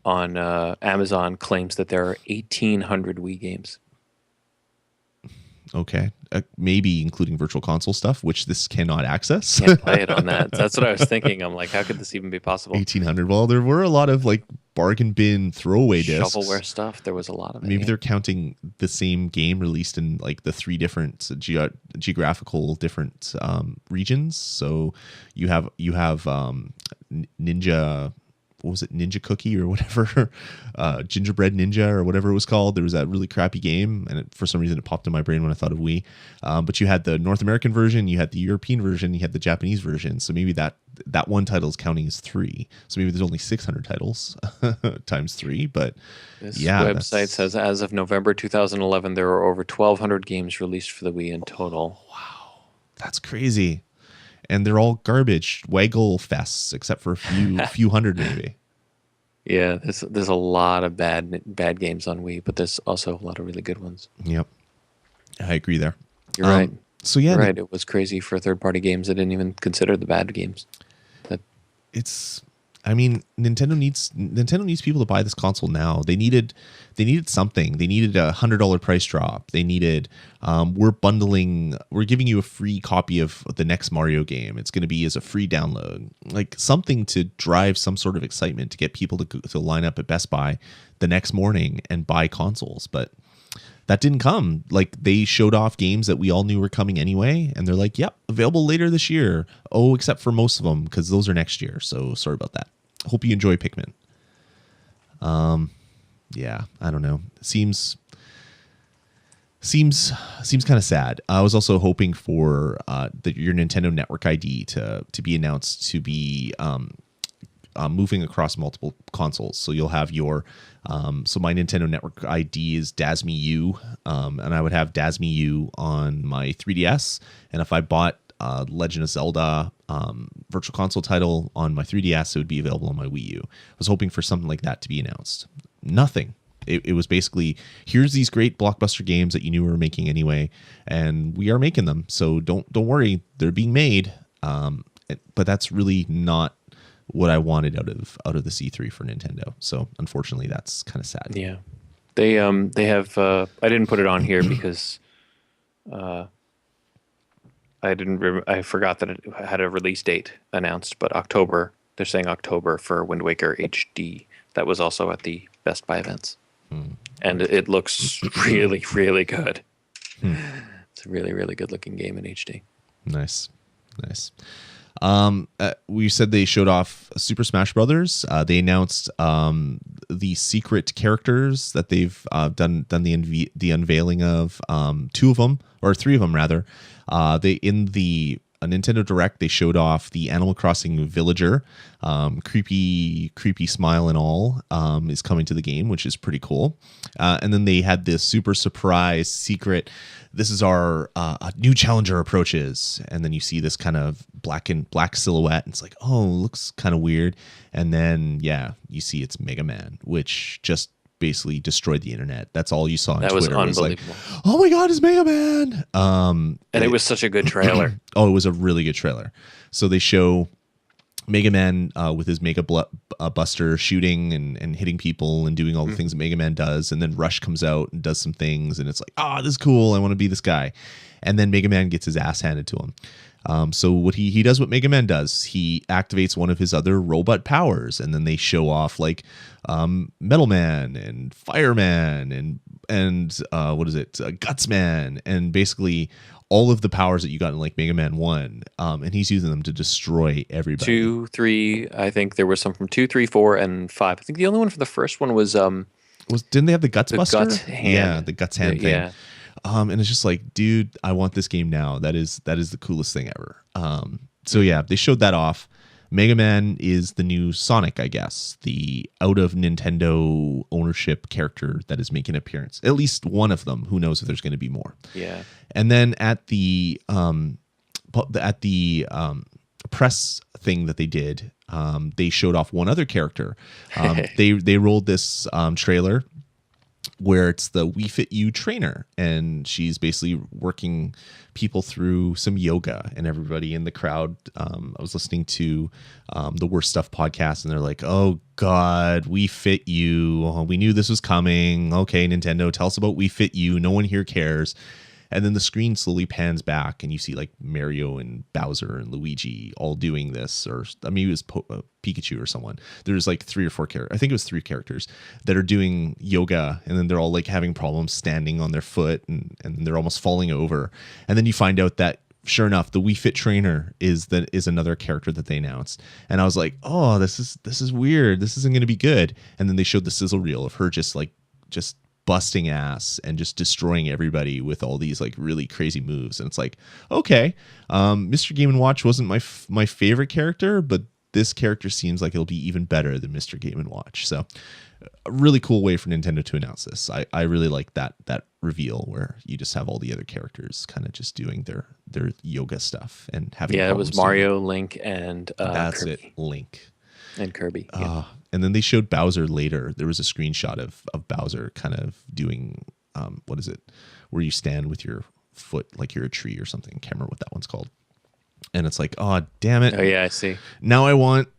on Amazon claims that there are 1,800 Wii games. Okay, maybe including Virtual Console stuff, which this cannot access. Can't play it on that. That's what I was thinking. I'm like, how could this even be possible? 1,800. Well, there were a lot of like bargain bin throwaway discs. Shovelware stuff. There was a lot of it. Maybe they're counting the same game released in like the 3 different geographical different regions. So you have Ninja. What was it, Ninja Cookie or whatever, Gingerbread Ninja or whatever it was called. There was that really crappy game, and for some reason it popped in my brain when I thought of Wii. But you had the North American version, you had the European version, you had the Japanese version. So maybe that one title is counting as 3. So maybe there's only 600 titles times 3. But this yeah, website says as of November 2011, there were over 1,200 games released for the Wii in total. Wow, that's crazy. And they're all garbage, waggle fests, except for a few hundred maybe. Yeah, there's a lot of bad games on Wii, but there's also a lot of really good ones. Yep, I agree there. You're right. So yeah, You're right. It was crazy for third-party games. I didn't even consider the bad games. That it's I mean, Nintendo needs people to buy this console now. They needed something. They needed $100 price drop. They needed we're giving you a free copy of the next Mario game. It's going to be as a free download. Like something to drive some sort of excitement to get people to line up at Best Buy the next morning and buy consoles. But that didn't come. Like they showed off games that we all knew were coming anyway, and they're like, "Yep, available later this year." Oh, except for most of them because those are next year. So sorry about that. Hope you enjoy Pikmin. Yeah, I don't know. Seems kind of sad. I was also hoping for your Nintendo Network ID to be announced to be moving across multiple consoles. So you'll have your so my Nintendo Network ID is DasMeU, and I would have DasMeU on my 3DS. And if I bought Legend of Zelda Virtual Console title on my 3DS, it would be available on my Wii U. I was hoping for something like that to be announced. Nothing. It was basically, here's these great blockbuster games that you knew we were making anyway, and we are making them. So don't worry, they're being made. But that's really not what I wanted out of the C3 for Nintendo. So unfortunately, that's kind of sad. Yeah, they have. I didn't put it on here because I forgot that it had a release date announced. But October, they're saying October for Wind Waker HD. That was also at the Best Buy events, and it looks really, really good. It's a really, really good looking game in HD. Nice. We said they showed off Super Smash Brothers. They announced the secret characters that they've done the unveiling of. Two of them, or three of them rather. They in the Nintendo Direct, they showed off the Animal Crossing villager. Creepy smile and all is coming to the game, which is pretty cool. And then they had this super surprise secret. This is our new challenger approaches, and then you see this kind of black silhouette, and it's like, oh, looks kind of weird. And then you see it's Mega Man, which just basically destroyed the internet. That's all you saw on Twitter. That was unbelievable. It was like, oh my god, it's Mega Man! And it was such a good trailer. Oh, it was a really good trailer. So they show Mega Man with his Mega Buster shooting and hitting people and doing all the things that Mega Man does, and then Rush comes out and does some things, and it's like, this is cool. I want to be this guy. And then Mega Man gets his ass handed to him. So what he does what Mega Man does. He activates one of his other robot powers, and then they show off like Metal Man and Fireman and what is it, Gutsman, and basically all of the powers that you got in like Mega Man 1, and he's using them to destroy everybody. 2, 3, I think there was some from 2, 3, 4, and 5. I think the only one for the first one was didn't they have the Guts Buster? Guts hand. Yeah, the Guts hand thing. Yeah. And it's just like, dude, I want this game now. That is the coolest thing ever. So yeah, they showed that off. Mega Man is the new Sonic, I guess, the out of Nintendo ownership character that is making an appearance. At least one of them. Who knows if there's going to be more? Yeah. And then at the press thing that they did, they showed off one other character. They rolled this trailer where it's the We Fit You trainer, and she's basically working people through some yoga, and everybody in the crowd. I was listening to the Worst Stuff podcast, and they're like, oh God, We Fit You. We knew this was coming. Okay, Nintendo, tell us about We Fit You. No one here cares. And then the screen slowly pans back, and you see like Mario and Bowser and Luigi all doing this, or I mean, it was Pikachu or someone. There's like 3 or 4 characters. I think it was 3 characters that are doing yoga, and then they're all like having problems standing on their foot, and they're almost falling over. And then you find out that sure enough, the Wii Fit trainer is another character that they announced. And I was like, oh, this is weird. This isn't going to be good. And then they showed the sizzle reel of her just busting ass and just destroying everybody with all these like really crazy moves. And it's like, okay, Mr. Game & Watch wasn't my favorite character, but this character seems like it'll be even better than Mr. Game & Watch. So a really cool way for Nintendo to announce this. I really like that reveal where you just have all the other characters kind of just doing their yoga stuff and having it was Mario, Link, and that's Kirby. it, Link And Kirby. And And then they showed Bowser later. There was a screenshot of Bowser kind of doing, what is it, where you stand with your foot like you're a tree or something. Can't remember what that one's called. And it's like, oh damn it! Oh yeah, I see. Now I want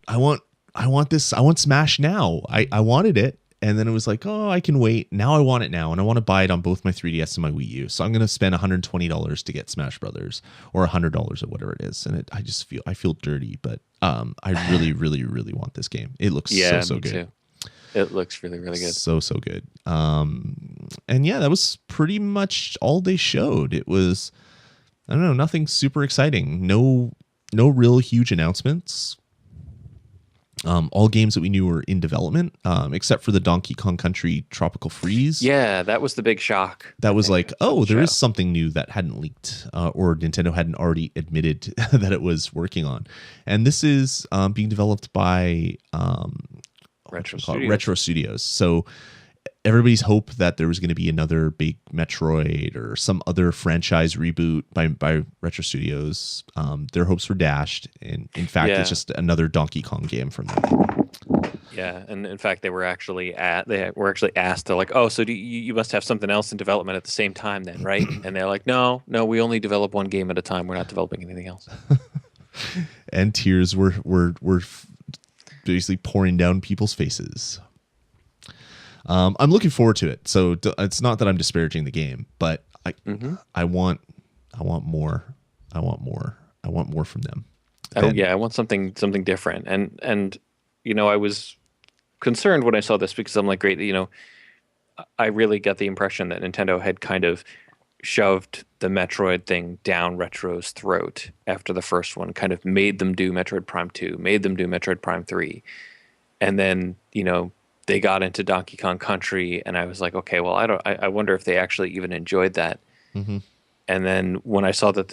this. I want Smash now. I wanted it, and then it was like, oh, I can wait. Now I want it now, and I want to buy it on both my 3DS and my Wii U. So I'm gonna spend $120 to get Smash Brothers, or $100 or whatever it is. And I feel dirty, but I really, really, really want this game. It looks so good. Too. It looks really, really good. So good. And yeah, that was pretty much all they showed. It was, I don't know, nothing super exciting. No real huge announcements. All games that we knew were in development, except for the Donkey Kong Country Tropical Freeze. Yeah, that was the big shock. That was like, oh, there is something new that hadn't leaked, or Nintendo hadn't already admitted that it was working on. And this is being developed by Retro Studios. So everybody's hope that there was going to be another big Metroid or some other franchise reboot by Retro Studios. Their hopes were dashed, and in fact, it's just another Donkey Kong game from them. Yeah, and in fact, they were actually asked. They're like, "Oh, so you must have something else in development at the same time, then, right?" And they're like, "No, we only develop one game at a time. We're not developing anything else." And tears were basically pouring down people's faces. I'm looking forward to it. So it's not that I'm disparaging the game, but I want more. I want more from them. I want something different. And I was concerned when I saw this because I'm like, great, I really got the impression that Nintendo had kind of shoved the Metroid thing down Retro's throat after the first one, kind of made them do Metroid Prime 2, made them do Metroid Prime 3. And then, they got into Donkey Kong Country, and I was like, okay, well, I wonder if they actually even enjoyed that. Mm-hmm. And then when I saw that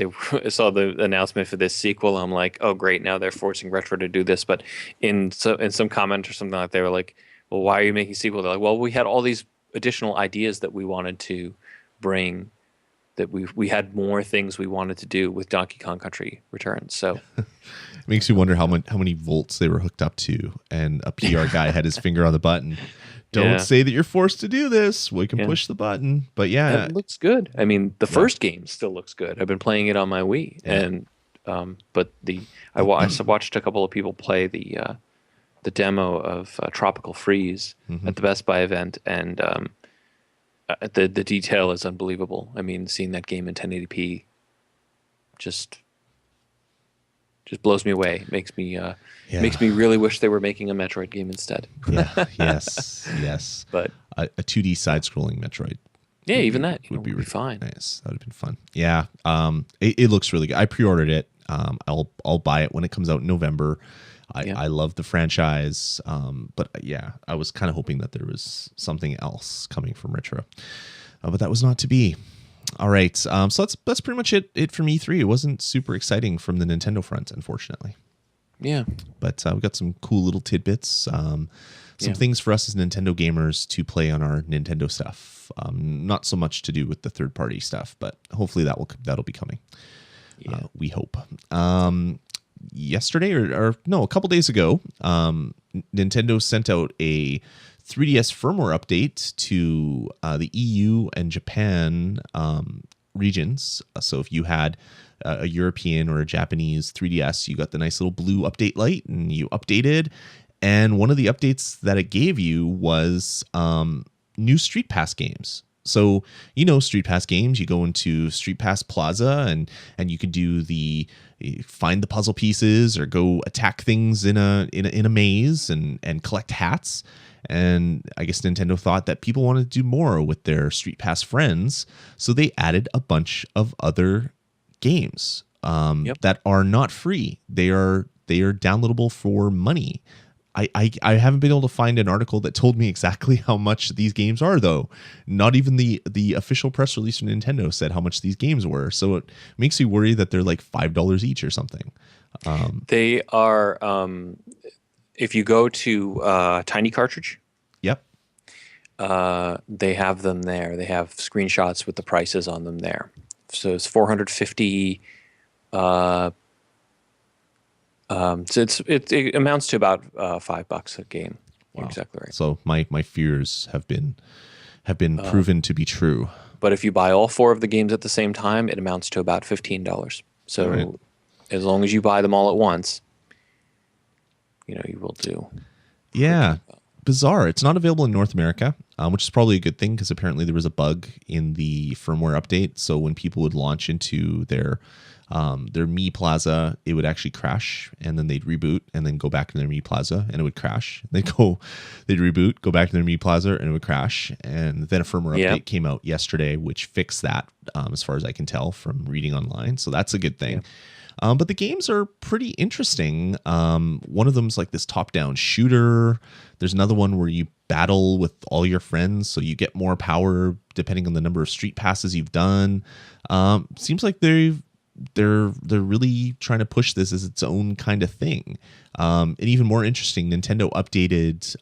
saw the announcement for this sequel, I'm like, oh, great, now they're forcing Retro to do this. But in some comment or something like that, they were like, well, why are you making a sequel? They're like, well, we had all these additional ideas that we wanted to bring, that we had more things we wanted to do with Donkey Kong Country Returns. So it makes you wonder how many volts they were hooked up to, and a PR guy had his finger on the button. Don't say that you're forced to do this. We can push the button. But yeah, it looks good. I mean, the first game still looks good. I've been playing it on my Wii, and but I watched a couple of people play the demo of Tropical Freeze at the Best Buy event, and the detail is unbelievable. I mean, seeing that game in 1080p just blows me away. Makes me really wish they were making a Metroid game instead. Yes. But a 2D side-scrolling Metroid. Yeah, even that would be fine. Nice. That would have been fun. Yeah. It looks really good. I pre-ordered it. I'll buy it when it comes out in November. I love the franchise. But yeah, I was kind of hoping that there was something else coming from Retro. But that was not to be. All right. So that's pretty much it from E3. It wasn't super exciting from the Nintendo front, unfortunately. Yeah. But we got some cool little tidbits. Some things for us as Nintendo gamers to play on our Nintendo stuff. Not so much to do with the third-party stuff, but hopefully that'll be coming. Yeah. We hope. Yesterday or no, a couple days ago, Nintendo sent out a 3DS firmware update to the EU and Japan regions. So if you had a European or a Japanese 3DS, you got the nice little blue update light and you updated. And one of the updates that it gave you was new Street Pass games. So, Street Pass games, you go into Street Pass Plaza and you can do find the puzzle pieces or go attack things in a maze and collect hats. And I guess Nintendo thought that people wanted to do more with their Street Pass friends. So they added a bunch of other games that are not free. They are downloadable for money. I haven't been able to find an article that told me exactly how much these games are, though. Not even the official press release from Nintendo said how much these games were. So it makes me worry that they're like $5 each or something. They are, if you go to Tiny Cartridge. Yep. They have them there. They have screenshots with the prices on them there. So it's 450. So it amounts to about $5 a game. You're Wow. exactly right. So my fears have been proven to be true. But if you buy all 4 of the games at the same time, it amounts to about $15. All right. So as long as you buy them all at once, you will do Yeah. pretty well. Bizarre. It's not available in North America, which is probably a good thing because apparently there was a bug in the firmware update. So when people would launch into their Mi Plaza, it would actually crash, and then they'd reboot and then go back to their Mi Plaza, and it would crash. They'd reboot, go back to their Mi Plaza, and it would crash. And then a firmware Yeah. update came out yesterday, which fixed that, as far as I can tell from reading online. So that's a good thing. Yeah. But the games are pretty interesting. One of them's like this top-down shooter. There's another one where you battle with all your friends, so you get more power depending on the number of street passes you've done. Seems like they're really trying to push this as its own kind of thing. And even more interesting, Nintendo updated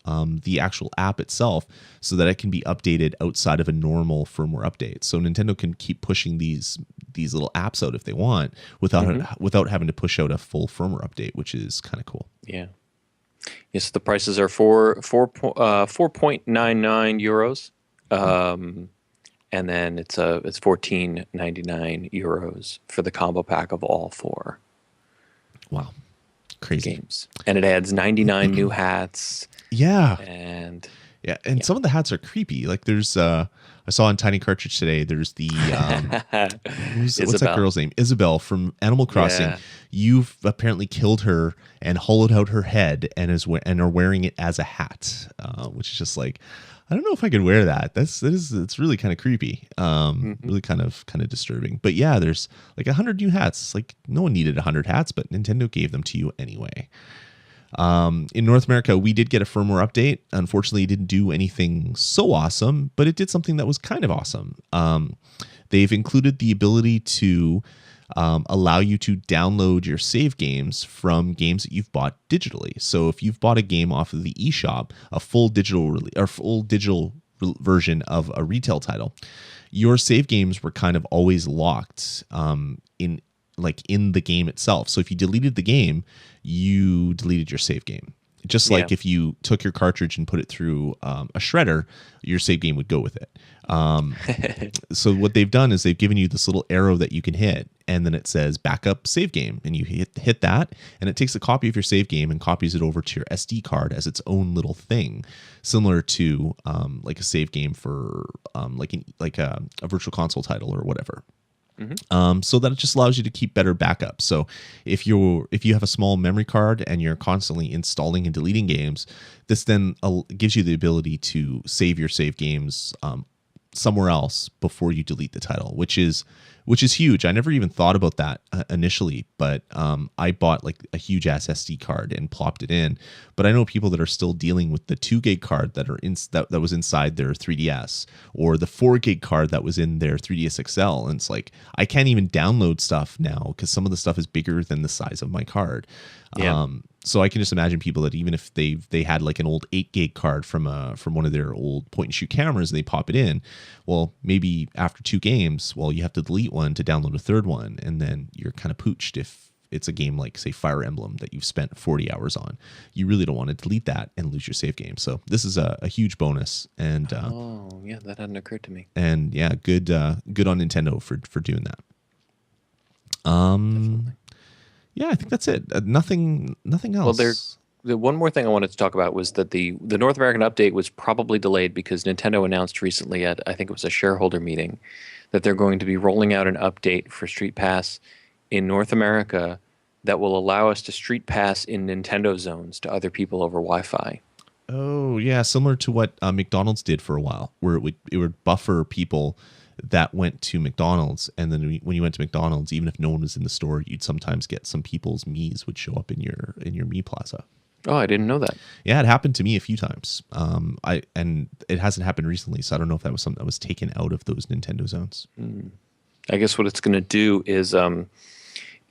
the actual app itself so that it can be updated outside of a normal firmware update. So Nintendo can keep pushing these little apps out if they want without having to push out a full firmware update, which is kind of cool. Yeah. Yes, the prices are 4.99 euros. And then it's 14.99 euros for the combo pack of all 4 Wow. Crazy. games. And it adds 99 new hats. Yeah. And Some of the hats are creepy. Like there's I saw on Tiny Cartridge today, there's the what's that Isabelle. girl's name? Isabelle from Animal Crossing. Yeah. You've apparently killed her and hollowed out her head and are wearing it as a hat, which is just like, I don't know if I could wear that. It's really kind of creepy. Really kind of disturbing. But yeah, there's like 100 new hats. Like no one needed 100 hats, but Nintendo gave them to you anyway. In North America, we did get a firmware update. Unfortunately, it didn't do anything so awesome, but it did something that was kind of awesome. They've included the ability to allow you to download your save games from games that you've bought digitally. So if you've bought a game off of the eShop, a full digital version of a retail title, your save games were kind of always locked in the game itself. So if you deleted the game, you deleted your save game. Just like if you took your cartridge and put it through a shredder, your save game would go with it. So what they've done is they've given you this little arrow that you can hit, and then it says backup save game, and you hit that, and it takes a copy of your save game and copies it over to your SD card as its own little thing, similar to like a save game for like a virtual console title or whatever. So that it just allows you to keep better backups. So if you have a small memory card and you're constantly installing and deleting games, this then gives you the ability to save your save games somewhere else before you delete the title, which is huge. I never even thought about that initially, but I bought like a huge ass SD card and plopped it in. But I know people that are still dealing with the 2 gig card that was inside their 3DS, or the 4 gig card that was in their 3DS XL, and it's like I can't even download stuff now because some of the stuff is bigger than the size of my card. Yeah. So I can just imagine people that even if they had like an old 8 gig card from one of their old point and shoot cameras and they pop it in, well, maybe after 2 games, well, you have to delete one to download a third one, and then you're kind of pooched if it's a game like, say, Fire Emblem that you've spent 40 hours on. You really don't want to delete that and lose your save game. So this is a huge bonus. And that hadn't occurred to me. And yeah, good on Nintendo for doing that. Definitely. Yeah, I think that's it. Nothing else. Well, the one more thing I wanted to talk about was that the North American update was probably delayed because Nintendo announced recently at, I think it was a shareholder meeting, that they're going to be rolling out an update for Street Pass in North America that will allow us to Street Pass in Nintendo zones to other people over Wi-Fi. Oh yeah, similar to what McDonald's did for a while, where it would buffer people that went to McDonald's, and then when you went to McDonald's, even if no one was in the store, you'd sometimes get some people's Miis would show up in your Mi Plaza. Oh, I didn't know that. Yeah, it happened to me a few times. And it hasn't happened recently, so I don't know if that was something that was taken out of those Nintendo zones. I guess what it's going to do is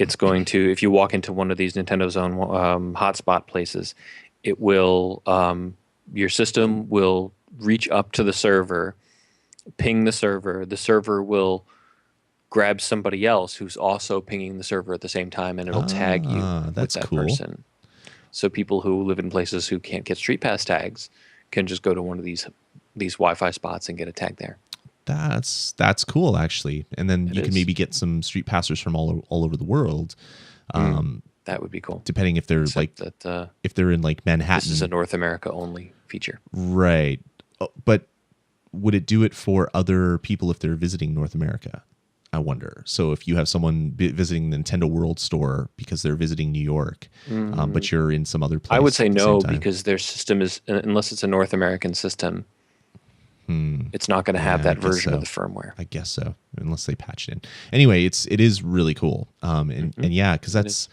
it's going to, if you walk into one of these Nintendo Zone hotspot places, it will your system will reach up to the server, ping the server will grab somebody else who's also pinging the server at the same time, and it'll tag you with that's that cool. person. So people who live in places who can't get street pass tags can just go to one of these Wi-Fi spots and get a tag there. That's cool, actually. And then you can maybe get some street passers from all over the world. That would be cool. Depending if they're if they're in like Manhattan. This is a North America only feature. Right. But would it do it for other people if they're visiting North America? I wonder. So if you have someone visiting the Nintendo World Store because they're visiting New York, but you're in some other place. I would say no, because their system is, unless it's a North American system, it's not going to have that version of the firmware. I guess so, unless they patch it in. Anyway, it is really cool. And yeah, because that's,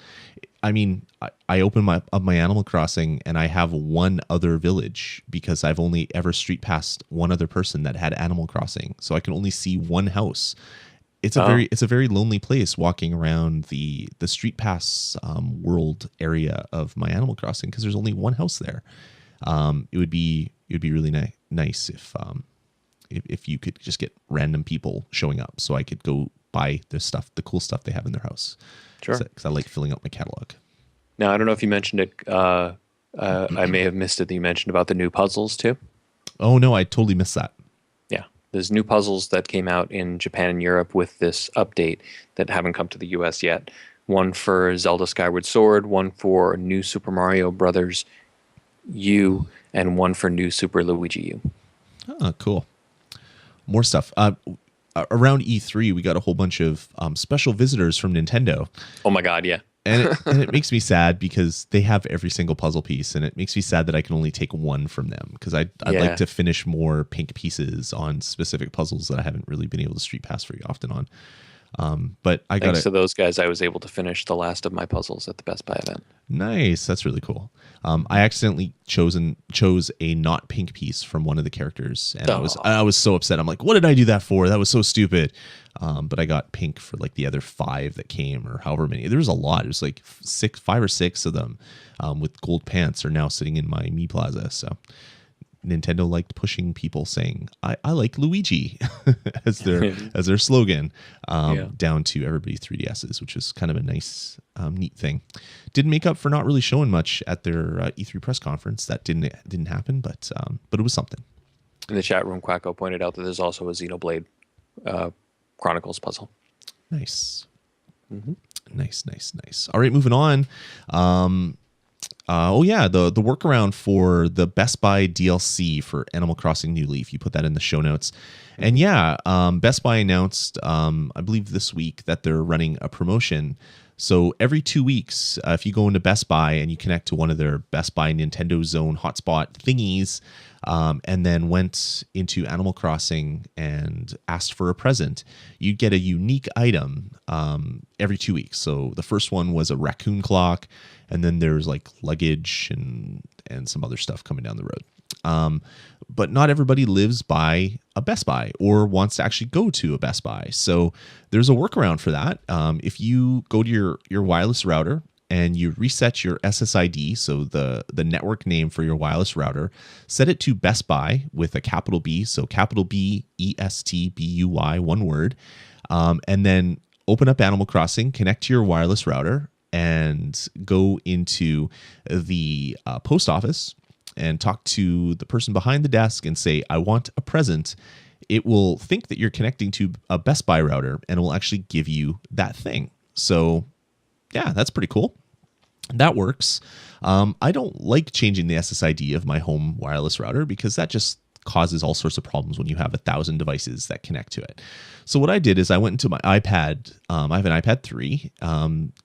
I mean, I open my Animal Crossing and I have one other village because I've only ever street passed one other person that had Animal Crossing, so I can only see one house. It's a very lonely place walking around the street pass world area of my Animal Crossing because there's only one house there. It would be really nice if you could just get random people showing up so I could go buy the cool stuff they have in their house. Sure. Because I like filling up my catalog. Now, I don't know if you mentioned it. I may have missed it that you mentioned about the new puzzles too. Oh no, I totally missed that. Yeah, there's new puzzles that came out in Japan and Europe with this update that haven't come to the US yet. One for Zelda Skyward Sword, one for New Super Mario Brothers U, and one for New Super Luigi U. Oh, cool. More stuff. Around E3, we got a whole bunch of special visitors from Nintendo. Oh my God, yeah. and it makes me sad because they have every single puzzle piece, and it makes me sad that I can only take one from them because I'd like to finish more pink pieces on specific puzzles that I haven't really been able to street pass very often on. But thanks to those guys, I was able to finish the last of my puzzles at the Best Buy event. Nice, that's really cool. I accidentally chose a not pink piece from one of the characters, and I was so upset. I'm like, what did I do that for? That was so stupid. But I got pink for like the other 5 that came, or however many. There was a lot. It was like 5 or 6 of them with gold pants are now sitting in my Mi Plaza. So Nintendo liked pushing people saying I like Luigi as their slogan down to everybody 3DSs, which is kind of a nice neat thing. Didn't make up for not really showing much at their E3 press conference. That didn't happen, but it was something. In the chat room, Quacko pointed out that there's also a Xenoblade Chronicles puzzle. Nice. Nice. All right, moving on. The workaround for the Best Buy DLC for Animal Crossing New Leaf. You put that in the show notes. And Best Buy announced, I believe this week, that they're running a promotion. So every 2 weeks, if you go into Best Buy and you connect to one of their Best Buy Nintendo Zone hotspot thingies, and then went into Animal Crossing and asked for a present, you'd get a unique item every 2 weeks. So the first one was a raccoon clock, and then there's like luggage and some other stuff coming down the road. But not everybody lives by a Best Buy or wants to actually go to a Best Buy. So there's a workaround for that. If you go to your wireless router and you reset your SSID, so the network name for your wireless router, set it to Best Buy with a capital B, so capital B, ESTBUY, one word, and then open up Animal Crossing, connect to your wireless router, and go into the post office and talk to the person behind the desk and say, I want a present. It will think that you're connecting to a Best Buy router and it will actually give you that thing. So yeah, that's pretty cool. That works. I don't like changing the SSID of my home wireless router because that just causes all sorts of problems when you have 1,000 devices that connect to it. So what I did is I went into my iPad. I have an iPad 3,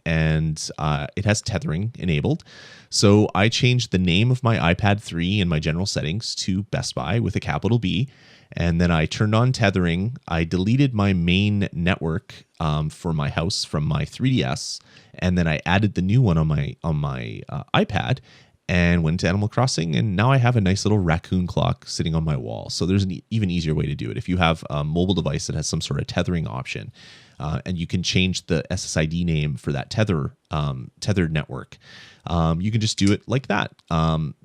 and it has tethering enabled. So I changed the name of my iPad 3 in my general settings to Best Buy with a capital B. And then I turned on tethering. I deleted my main network for my house from my 3DS, and then I added the new one on my iPad and went to Animal Crossing, and now I have a nice little raccoon clock sitting on my wall. So there's an even easier way to do it. If you have a mobile device that has some sort of tethering option, and you can change the SSID name for that tethered network, you can just do it like that.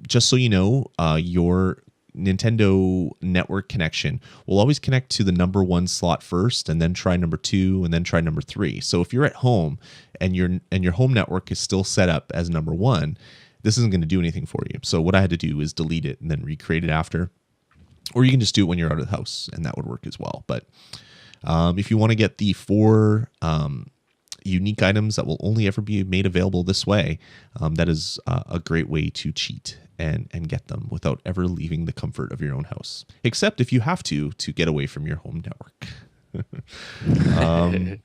Just so you know, your Nintendo network connection will always connect to the number 1 slot first, and then try number 2, and then try number 3. So if you're at home and your home network is still set up as number 1, this isn't going to do anything for you. So what I had to do is delete it and then recreate it after. Or you can just do it when you're out of the house, and that would work as well. But if you want to get the 4 unique items that will only ever be made available this way, that is a great way to cheat and get them without ever leaving the comfort of your own house. Except if you have to get away from your home network.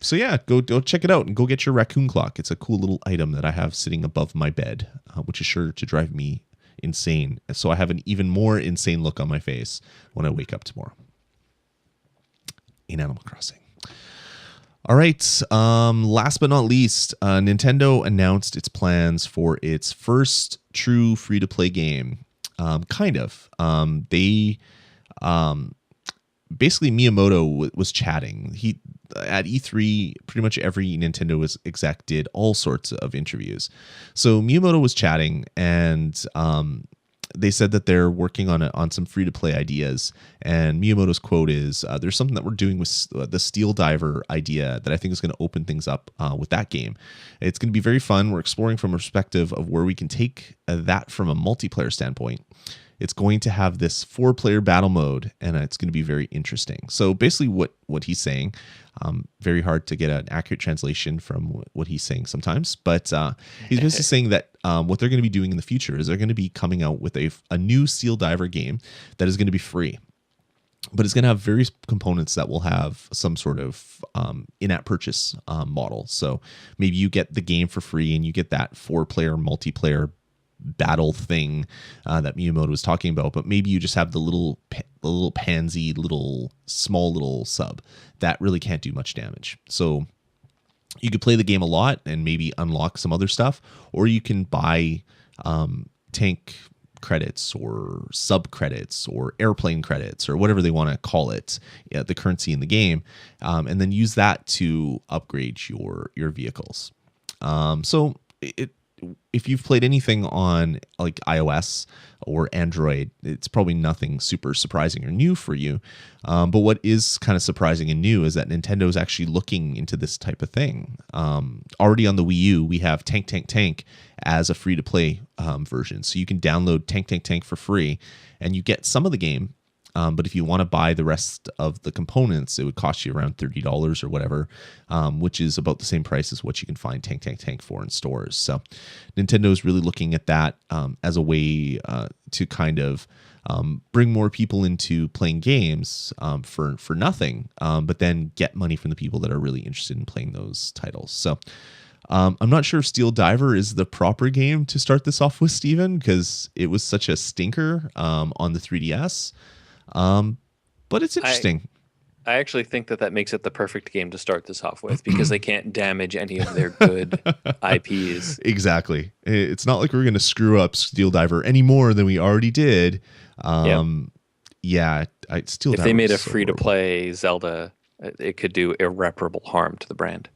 So yeah, go check it out and go get your raccoon clock. It's a cool little item that I have sitting above my bed, which is sure to drive me insane. So I have an even more insane look on my face when I wake up tomorrow in Animal Crossing. All right. Last but not least, Nintendo announced its plans for its first true free-to-play game. Kind of. They basically Miyamoto was chatting. He at E3, pretty much every Nintendo exec did all sorts of interviews. So Miyamoto was chatting, and they said that they're working on some free to play ideas. And Miyamoto's quote is, "There's something that we're doing with the Steel Diver idea that I think is going to open things up with that game. It's going to be very fun. We're exploring from a perspective of where we can take that from a multiplayer standpoint. It's going to have this 4-player battle mode, and it's going to be very interesting." So basically what he's saying, very hard to get an accurate translation from what he's saying sometimes, but he's basically saying that what they're going to be doing in the future is they're going to be coming out with a new Steel Diver game that is going to be free. But it's going to have various components that will have some sort of in-app purchase model. So maybe you get the game for free and you get that 4-player multiplayer battle thing that Miyamoto was talking about, but maybe you just have the little pansy small little sub that really can't do much damage. So you could play the game a lot and maybe unlock some other stuff, or you can buy tank credits or sub credits or airplane credits or whatever they want to call it, the currency in the game, and then use that to upgrade your vehicles. So if you've played anything on like iOS or Android, it's probably nothing super surprising or new for you. But what is kind of surprising and new is that Nintendo is actually looking into this type of thing. Already on the Wii U, we have Tank Tank Tank as a free-to-play version. So you can download Tank Tank Tank for free, and you get some of the game. But if you want to buy the rest of the components, it would cost you around $30 or whatever, which is about the same price as what you can find Tank Tank Tank for in stores. So Nintendo is really looking at that as a way to kind of bring more people into playing games for nothing, but then get money from the people that are really interested in playing those titles. So I'm not sure if Steel Diver is the proper game to start this off with, Steven, because it was such a stinker on the 3DS. But it's interesting. I actually think that makes it the perfect game to start this off with, because they can't damage any of their good IPs. Exactly. It's not like we're going to screw up Steel Diver any more than we already did. Yeah, Steel Diver. If they made a free-to-play Zelda, it could do irreparable harm to the brand.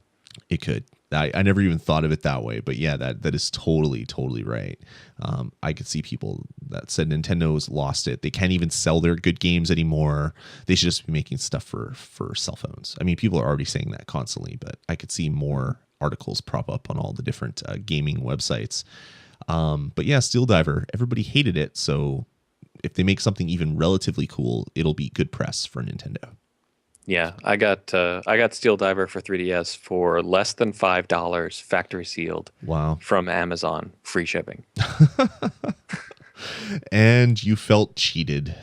It could. I never even thought of it that way, but yeah, that is totally right. I could see people that said Nintendo's lost it. They can't even sell their good games anymore. They should just be making stuff for cell phones. I mean, people are already saying that constantly, but I could see more articles prop up on all the different gaming websites. But yeah, Steel Diver, everybody hated it. So if they make something even relatively cool, it'll be good press for Nintendo. Yeah, I got Steel Diver for 3DS for less than $5, factory sealed. Wow. From Amazon, free shipping. And you felt cheated.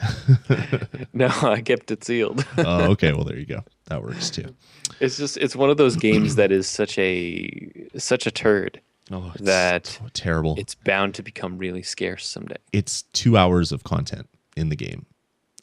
No, I kept it sealed. Oh, okay. Well, there you go. That works too. It's one of those games that is such a turd. Oh, it's that so terrible. It's bound to become really scarce someday. It's 2 hours of content in the game.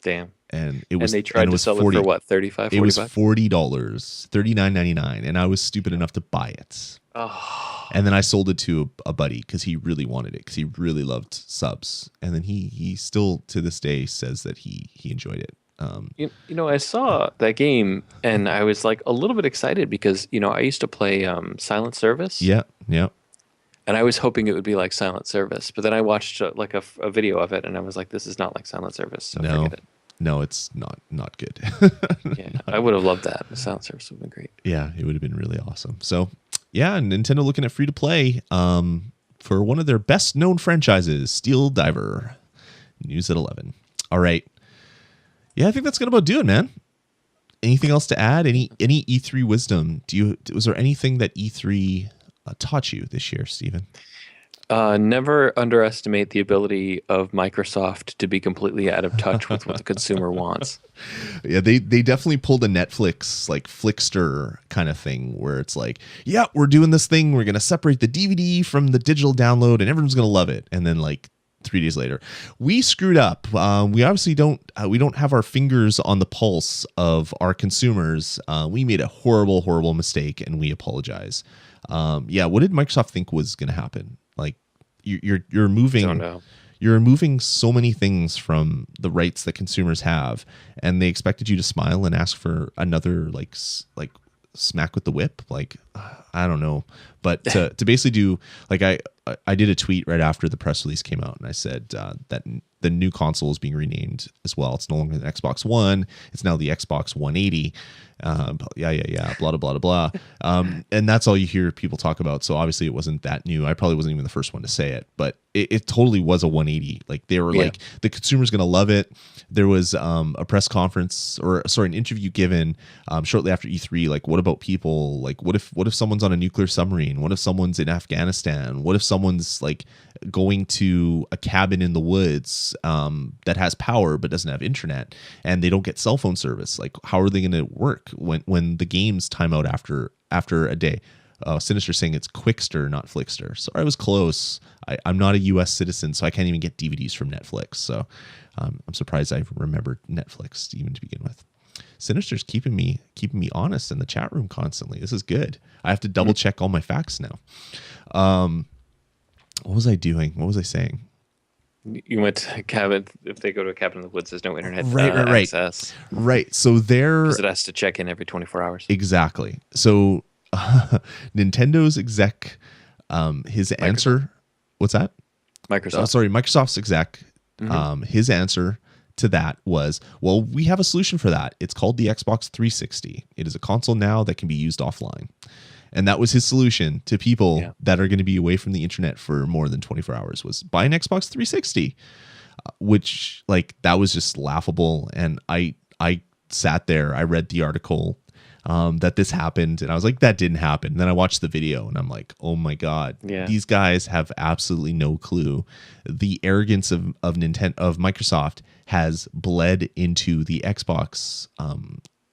Damn. And they tried to sell it for what, $35, $40? It was $40, $39.99, and I was stupid enough to buy it. Oh. And then I sold it to a buddy because he really wanted it, because he really loved subs. And then he still to this day says that he enjoyed it. I saw that game and I was like a little bit excited because I used to play Silent Service. Yeah. And I was hoping it would be like Silent Service, but then I watched a video of it and I was like, this is not like Silent Service. So forget it. No, it's not good. Yeah, I would have loved that. The Silent Service would have been great. Yeah, it would have been really awesome. So, yeah, Nintendo looking at free to play. for one of their best known franchises, Steel Diver. News at 11. All right. Yeah, I think that's gonna about do it, man. Anything else to add? Any E3 wisdom? Was there anything that E3 taught you this year, Stephen? Never underestimate the ability of Microsoft to be completely out of touch with what the consumer wants. Yeah, they definitely pulled a Netflix, like Flickster kind of thing, where it's like, yeah, we're doing this thing. We're going to separate the DVD from the digital download and everyone's going to love it. And then like 3 days later, we screwed up. We obviously don't have our fingers on the pulse of our consumers. We made a horrible mistake and we apologize. Yeah, what did Microsoft think was going to happen? Like you're moving. Don't know. You're removing so many things from the rights that consumers have, and they expected you to smile and ask for another like smack with the whip. Like, I don't know, but to basically do like I did a tweet right after the press release came out, and I said that the new console is being renamed as well. It's no longer the Xbox One. It's now the Xbox 180. Yeah. Blah, blah, blah, blah. And that's all you hear people talk about. So obviously it wasn't that new. I probably wasn't even the first one to say it, but it totally was a 180. Like they were like, the consumer's going to love it. There was a press conference an interview given shortly after E3. Like, what about people? Like, what if someone's on a nuclear submarine? What if someone's in Afghanistan? What if someone's like going to a cabin in the woods that has power but doesn't have internet and they don't get cell phone service? Like, how are they going to work when the games time out after a day? Sinister saying it's Quickster, not Flickster. So I was close. I'm not a U.S. citizen, so I can't even get DVDs from Netflix. So I'm surprised I remembered Netflix even to begin with. Sinister's keeping me honest in the chat room constantly. This is good. I have to double check all my facts now. What was I doing? What was I saying? You went to a cabin. If they go to a cabin in the woods, there's no internet access. Right. So because it has to check in every 24 hours. Exactly. So Nintendo's exec, his answer. What's that? Microsoft's exec. His answer to that was, well, we have a solution for that. It's called the Xbox 360. It is a console now that can be used offline. And that was his solution to people that are going to be away from the internet for more than 24 hours was buy an Xbox 360, which like that was just laughable. And I sat there, I read the article that this happened and I was like, that didn't happen. And then I watched the video and I'm like, oh my God, these guys have absolutely no clue. The arrogance of Microsoft has bled into the Xbox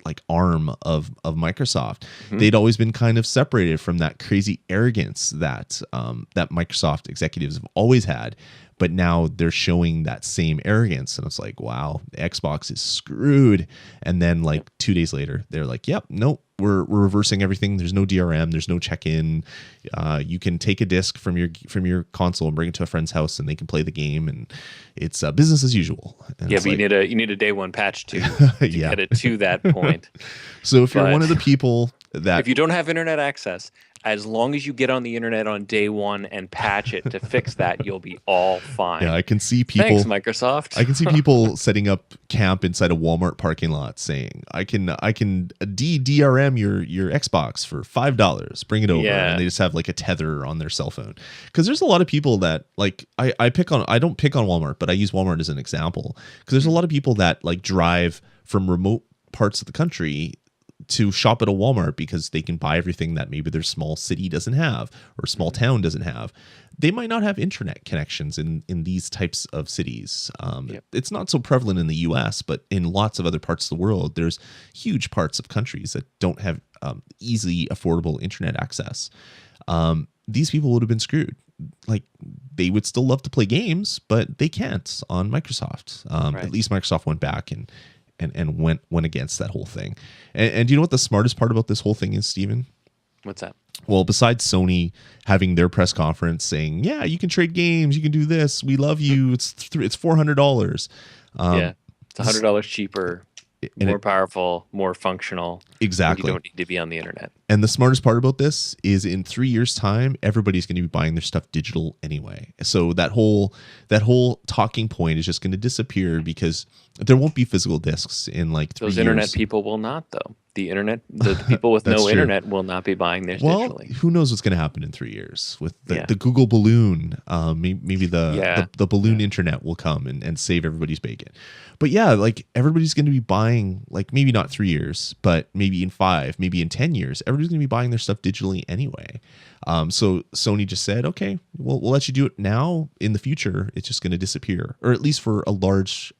like arm of Microsoft. They'd always been kind of separated from that crazy arrogance that that Microsoft executives have always had, but now they're showing that same arrogance, and it's like, wow, Xbox is screwed. And then like 2 days later, they're like, yep, nope, we're reversing everything. There's no DRM, there's no check-in. You can take a disc from your console and bring it to a friend's house, and they can play the game, and it's business as usual. And but like, you need a day one patch to get it to that point. So if you're one of the people that if you don't have internet access, as long as you get on the internet on day one and patch it to fix that, you'll be all fine. Yeah, I can see people. Thanks, Microsoft. I can see people setting up camp inside a Walmart parking lot, saying, "I can DRM your Xbox for $5. Bring it over." And they just have like a tether on their cell phone. Because there's a lot of people that like I don't pick on Walmart, but I use Walmart as an example. Because there's a lot of people that like drive from remote parts of the country to shop at a Walmart because they can buy everything that maybe their small city doesn't have or small town doesn't have. They might not have internet connections in these types of cities. It's not so prevalent in the US, but in lots of other parts of the world, there's huge parts of countries that don't have easily affordable internet access. These people would have been screwed. Like they would still love to play games, but they can't on Microsoft. At least Microsoft went back and went against that whole thing. And do you know what the smartest part about this whole thing is, Steven? What's that? Well, besides Sony having their press conference saying, yeah, you can trade games, you can do this, we love you, it's $400. It's $100 cheaper, more powerful, more functional. Exactly. You don't need to be on the internet. And the smartest part about this is in 3 years' time, everybody's going to be buying their stuff digital anyway. So that whole talking point is just going to disappear because there won't be physical discs in like 3 years. Those internet people will not, though. The people with no internet will not be buying theirs digitally. Who knows what's going to happen in 3 years with the Google balloon? Maybe the balloon internet will come and save everybody's bacon. But yeah, like everybody's going to be buying, like maybe not 3 years, but maybe in 5, maybe in 10 years, everybody's going to be buying their stuff digitally anyway. So Sony just said, okay, we'll let you do it now. In the future, it's just going to disappear, or at least for a large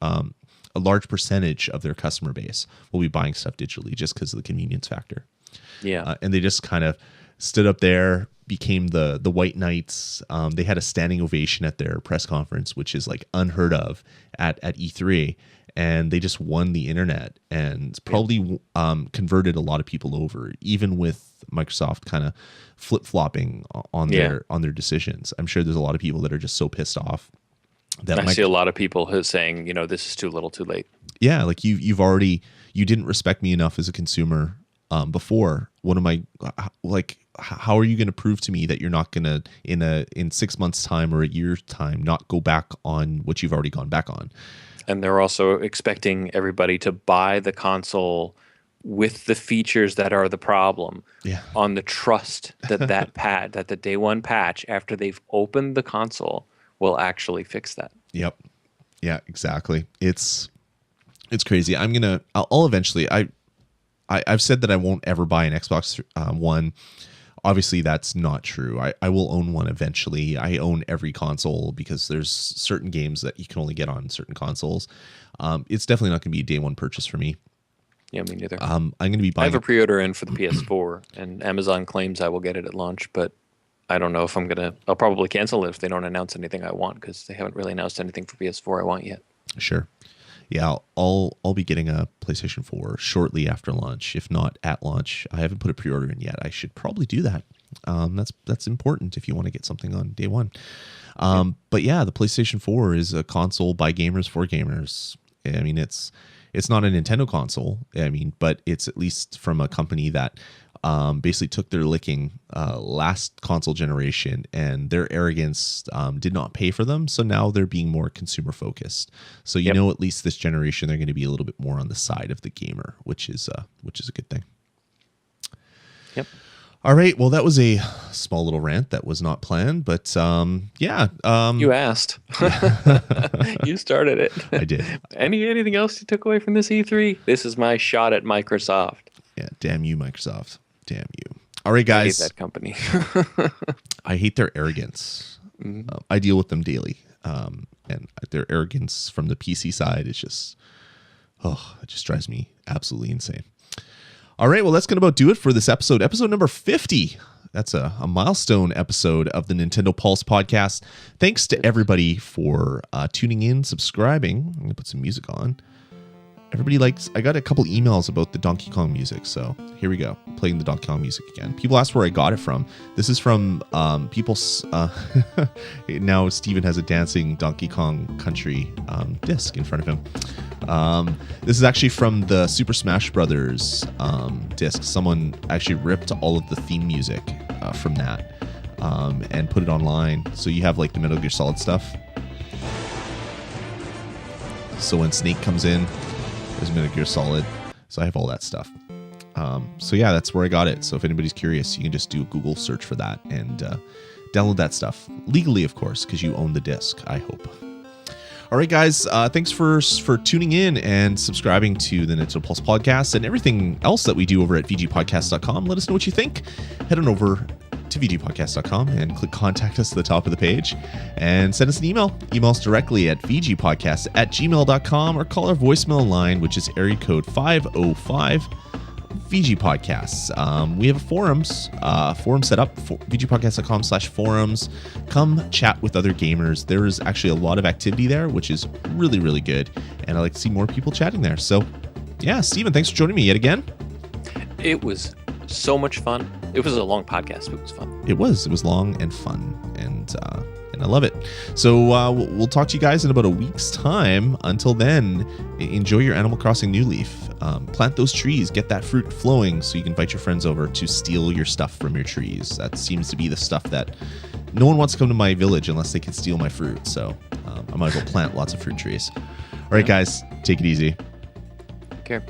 percentage of their customer base will be buying stuff digitally just because of the convenience factor. Yeah. And they just kind of stood up there, became the white knights. They had a standing ovation at their press conference, which is like unheard of at E3. And they just won the internet and probably converted a lot of people over, even with Microsoft kind of flip-flopping on their decisions. I'm sure there's a lot of people that are just so pissed off. I see a lot of people who are saying, this is too little, too late. Yeah, like you didn't respect me enough as a consumer before. What am I like? How are you going to prove to me that you're not going to in 6 months' time or a year's time not go back on what you've already gone back on? And they're also expecting everybody to buy the console with the features that are the problem on the trust that that the day one patch after they've opened the console will actually fix that. Yep. Yeah, exactly. It's crazy. I'll eventually, I've said that I won't ever buy an Xbox One. Obviously that's not true. I will own one eventually. I own every console because there's certain games that you can only get on certain consoles. It's definitely not going to be a day one purchase for me. Yeah, me neither. I'm going to be buying. I have a pre-order in for the PS4 and Amazon claims I will get it at launch, but I don't know if I'll probably cancel it if they don't announce anything I want because they haven't really announced anything for PS4 I want yet. Sure. Yeah, I'll be getting a PlayStation 4 shortly after launch, if not at launch. I haven't put a pre-order in yet. I should probably do that. That's important if you want to get something on day one. But yeah, the PlayStation 4 is a console by gamers for gamers. I mean, it's not a Nintendo console. I mean, but it's at least from a company that basically took their licking last console generation, and their arrogance did not pay for them. So now they're being more consumer focused. So at least this generation they're going to be a little bit more on the side of the gamer, which is a good thing. Yep. All right. Well, that was a small little rant that was not planned, but you asked. You started it. I did. Anything else you took away from this E3? This is my shot at Microsoft. Yeah. Damn you, Microsoft. Damn you. All right, guys. I hate that company. I hate their arrogance. I deal with them daily. And their arrogance from the PC side is just, it just drives me absolutely insane. All right, well, that's going to about do it for this episode. Episode number 50. That's a milestone episode of the Nintendo Pulse podcast. Thanks to everybody for tuning in, subscribing. I'm going to put some music on. I got a couple emails about the Donkey Kong music, so here we go. Playing the Donkey Kong music again. People asked where I got it from. This is from people's... now Steven has a dancing Donkey Kong Country disc in front of him. This is actually from the Super Smash Brothers disc. Someone actually ripped all of the theme music from that and put it online. So you have like the Metal Gear Solid stuff. So when Snake comes in, there's Metal Gear Solid. So I have all that stuff. So yeah, that's where I got it. So if anybody's curious, you can just do a Google search for that and download that stuff. Legally, of course, because you own the disc, I hope. All right, guys, thanks for tuning in and subscribing to the Nintendo Pulse podcast and everything else that we do over at vgpodcast.com. Let us know what you think. Head on over to vgpodcast.com and click contact us at the top of the page and send us an email. Email us directly at vgpodcast@gmail.com or call our voicemail line, which is area code 505 VG Podcasts. We have a forum set up for vgpodcast.com/forums. Come chat with other gamers. There is actually a lot of activity there, which is really, really good. And I like to see more people chatting there. So yeah, Steven, thanks for joining me yet again. It was so much fun. It was a long podcast, but it was fun. It was long and fun and and I love it. So we'll talk to you guys in about a week's time. Until then, enjoy your Animal Crossing New Leaf. Plant those trees, get that fruit flowing so you can invite your friends over to steal your stuff from your trees. That seems to be the stuff that no one wants to come to my village unless they can steal my fruit. So I might as well plant lots of fruit trees. All right, guys, take it easy. Okay.